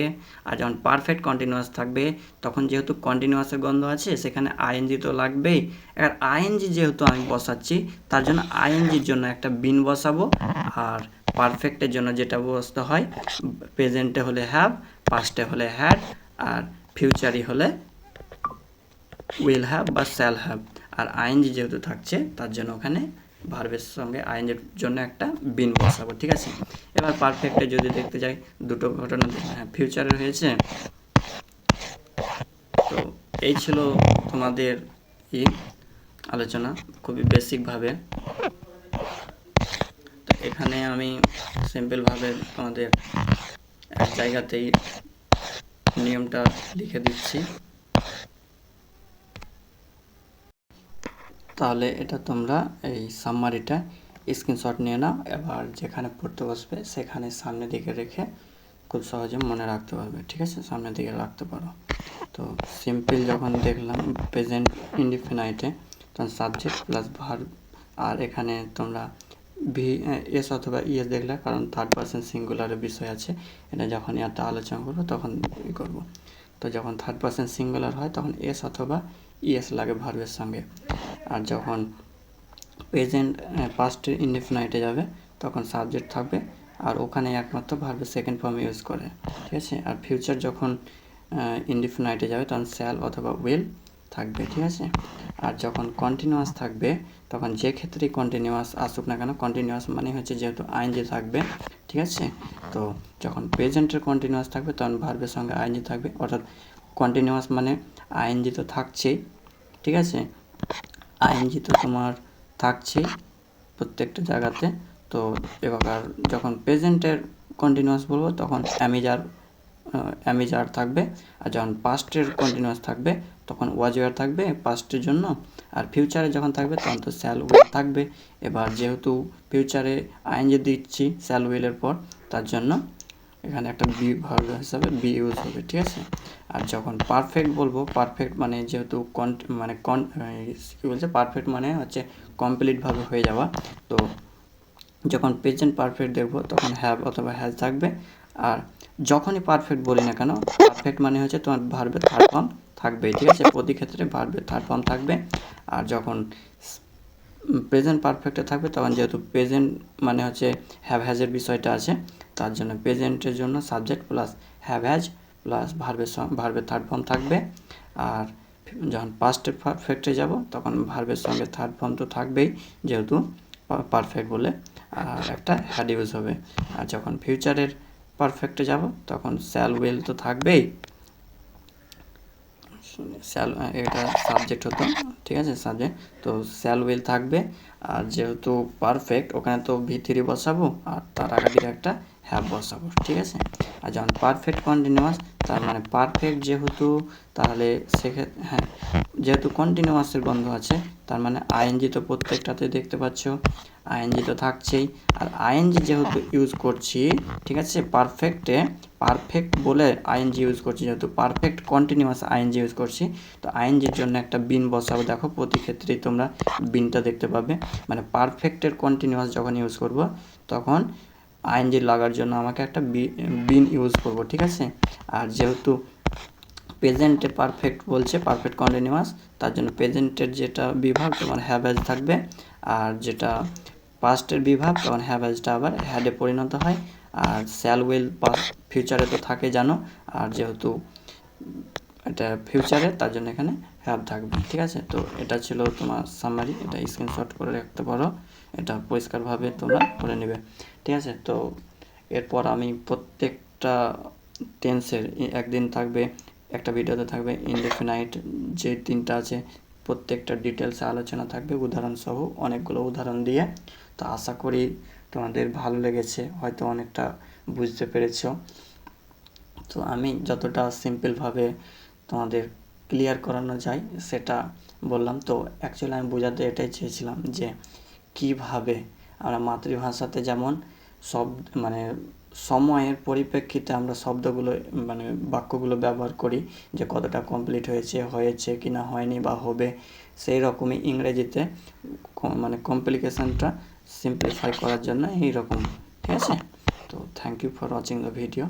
আর যখন পারফেক্ট কন্টিনিউয়াস থাকবে তখন যেহেতু কন্টিনিউয়াসের গন্ধ আছে সেখানে আইএনজি তো লাগবেই। এবার আইএনজি যেহেতু আমি বসাচ্ছি তার জন্য আইএনজির জন্য একটা বিন বসাবো। আর পারফেক্টের জন্য যেটা বসতে হয়, প্রেজেন্টে হলে হ্যাভ, পাস্টে হলে হ্যাড, আর ফিউচারে হলে উইল হ্যাভ বা শ্যাল হ্যাভ। আর আইএনজি যেহেতু থাকছে তার জন্য ওখানে ভার্বের সঙ্গে আইএনজির জন্য একটা বিন বসাবো, ঠিক আছে। এবার পারফেক্টে যদি দেখতে যাই দুটো ঘটনা ফিউচারের হয়েছে। তো এই ছিল তোমাদের আলোচনা খুবই বেসিকভাবে। তো এখানে আমি সিম্পলভাবে তোমাদের এক জায়গাতেই নিয়মটা লিখে দিচ্ছি, তাহলে এটা তোমরা এই সামারিটা স্ক্রিনশট নিয়ে নাও। এবার যেখানে পড়তে বসবে সেখানে সামনের দিকে রেখে খুব সহজে মনে রাখতে পারবে, ঠিক আছে, সামনের দিকে রাখতে পারো। তো সিম্পল যখন দেখলাম প্রেজেন্ট ইনডিফিনাইটে তখন সাবজেক্ট প্লাস ভার্ব, আর এখানে তোমরা এস অথবা ইএস দেখলে, কারণ থার্ড পারসন সিঙ্গুলারের বিষয় আছে, এটা যখন এটা আলোচনা করবো তখন করব। তো যখন থার্ড পারসন সিঙ্গুলার হয় তখন এস অথবা ইএস লাগে ভার্বের সঙ্গে। আর যখন প্রেজেন্ট পাস্টের ইনডিফিনাইটে যাবে তখন সাবজেক্ট থাকবে, আর ওখানে একমাত্র ভার্বের সেকেন্ড ফর্ম ইউজ করে, ঠিক আছে। আর ফিউচার যখন ইনডিফিনাইটে যাবে তখন শ্যাল অথবা উইল থাকবে, ঠিক আছে। আর যখন কন্টিনিউয়াস থাকবে তখন যে ক্ষেত্রেই কন্টিনিউয়াস আসুক না কেন, কন্টিনিউয়াস মানে হচ্ছে যেহেতু আইএনজি থাকবে, ঠিক আছে। তো যখন প্রেজেন্টের কন্টিনিউয়াস থাকবে তখন ভার্বের সঙ্গে আইএনজি থাকবে, অর্থাৎ কন্টিনিউয়াস মানে আইএনজি তো থাকছেই, ঠিক আছে। আইএনজি তো তোমার থাকছেই প্রত্যেকটা জায়গাতে। তো এবার যখন প্রেজেন্টের কন্টিনিউয়াস বলবো তখন অ্যামিজার থাকবে। আর যখন পাস্টের কন্টিনিউয়াস থাকবে তখন ওয়াজ থাকবে পাস্টের জন্য। আর ফিউচারে যখন থাকবে তখন তো শ্যাল উইল থাকবে। এবার যেহেতু ফিউচারে আইএনজি দিচ্ছি শ্যাল উইলের পর, তার জন্য এখানে একটা বি ভার্ব হিসাবে বি ইউজ হবে, ঠিক আছে। আর যখন পারফেক্ট বলবো, পারফেক্ট মানে যেহেতু কী বলছে, পারফেক্ট মানে হচ্ছে কমপ্লিটভাবে হয়ে যাওয়া। তো যখন প্রেজেন্ট পারফেক্ট দেখবো তখন হ্যাভ অথবা হ্যাজ থাকবে। আর যখনই পারফেক্ট বলি না কেন, পারফেক্ট মানে হচ্ছে তোমার ভার্বের থার্ড ফর্ম থাকবে, ঠিক আছে, প্রতি ক্ষেত্রে ভার্বের থার্ড ফর্ম থাকবে। আর যখন প্রেজেন্ট পারফেক্টে থাকবে তখন যেহেতু প্রেজেন্ট মানে হচ্ছে হ্যাভ হ্যাজের বিষয়টা আছে, তার জন্য প্রেজেন্টের জন্য subject plus have has plus ভার্বের থার্ড ফর্ম থাকবে। আর যখন পাস্টের পারফেক্টে যাব তখন ভার্বের সঙ্গে থার্ড ফর্ম তো থাকবেই যেহেতু পারফেক্ট বলে, আর একটা হ্যাড ইউজ হবে। আর যখন ফিউচারের পারফেক্টে যাব তখন শ্যাল উইল তো থাকবেই, এটা সাবজেক্ট হতো, ঠিক আছে, সাবজেক্ট। তো শ্যাল উইল থাকবে, আর যেহেতু পারফেক্ট ওখানে তো V3 বসাবো আর তার আগে দিয়ে একটা হ্যাভ বসাবো, ঠিক আছে। আর যখন পারফেক্ট কন্টিনিউয়াস, তার মানে পারফেক্ট যেহেতু, তাহলে সেক্ষেত্রে হ্যাঁ, যেহেতু কন্টিনিউয়াসের বন্ধ আছে, তার মানে আইএনজি তো প্রত্যেকটাতে দেখতে পাচ্ছ, আইএনজি তো থাকছেই। আর আইএনজি যেহেতু ইউজ করছি, ঠিক আছে, পারফেক্টে পারফেক্ট বলে আইএনজি ইউজ করছি, যেহেতু পারফেক্ট কন্টিনিউয়াস আইএনজি ইউজ করছি, তো আইএনজির জন্য একটা বিন বসাবো। দেখো প্রতি ক্ষেত্রেই তোমরা বিনটা দেখতে পাবে, মানে পারফেক্টের কন্টিনিউয়াস যখন ইউজ করব তখন আইএনজি লাগার জন্য আমাকে একটা বিন ইউজ করব, ঠিক আছে। আর যেহেতু প্রেজেন্টে পারফেক্ট বলছে, পারফেক্ট কন্টিনিউয়াস, তার জন্য প্রেজেন্টের যেটা বিভাগ তোমার হ্যাভ থাকবে, আর যেটা পাস্টের বিভাগ তখন হ্যাভ আবার হ্যাডে পরিণত হয়। আর শ্যাল উইল ফিউচারে তো থাকে জানো, আর যেহেতু এটা ফিউচারে তার জন্য এখানে হ্যাভ থাকবে, ঠিক আছে। তো এটা ছিল তোমার সামারি, এটা স্ক্রিনশট করে রাখতে পারো, এটা পরিষ্কারভাবে তোমরা করে নেবে, ঠিক আছে। তো এরপর আমি প্রত্যেকটা টেন্সের একদিন থাকবে, একটা ভিডিওতে থাকবে ইনডেফিনাইট যে তিনটা আছে প্রত্যেকটা ডিটেলসে আলোচনা থাকবে, উদাহরণ সহ অনেকগুলো উদাহরণ দিয়ে। তো আশা করি তোমাদের ভালো লেগেছে, হয়তো অনেকটা বুঝতে পেরেছো। তো আমি যতটা সিম্পলভাবে তোমাদের ক্লিয়ার করানো যায় সেটা বললাম। তো অ্যাকচুয়ালি আমি বোঝাতে এটাই চেয়েছিলাম যে কিভাবে আমরা মাতৃভাষাতে যেমন মানে সময়ের পরিপ্রেক্ষিতে আমরা শব্দগুলো মানে বাক্যগুলো ব্যবহার করি, যে কতটা কমপ্লিট হয়েছে কি না হয়নি বা হবে, সেই রকমই ইংরেজিতে মানে কমপ্লিকেশনটা সিম্পলিফাই করার জন্য এইরকম, ঠিক আছে। তো thank you for watching the video.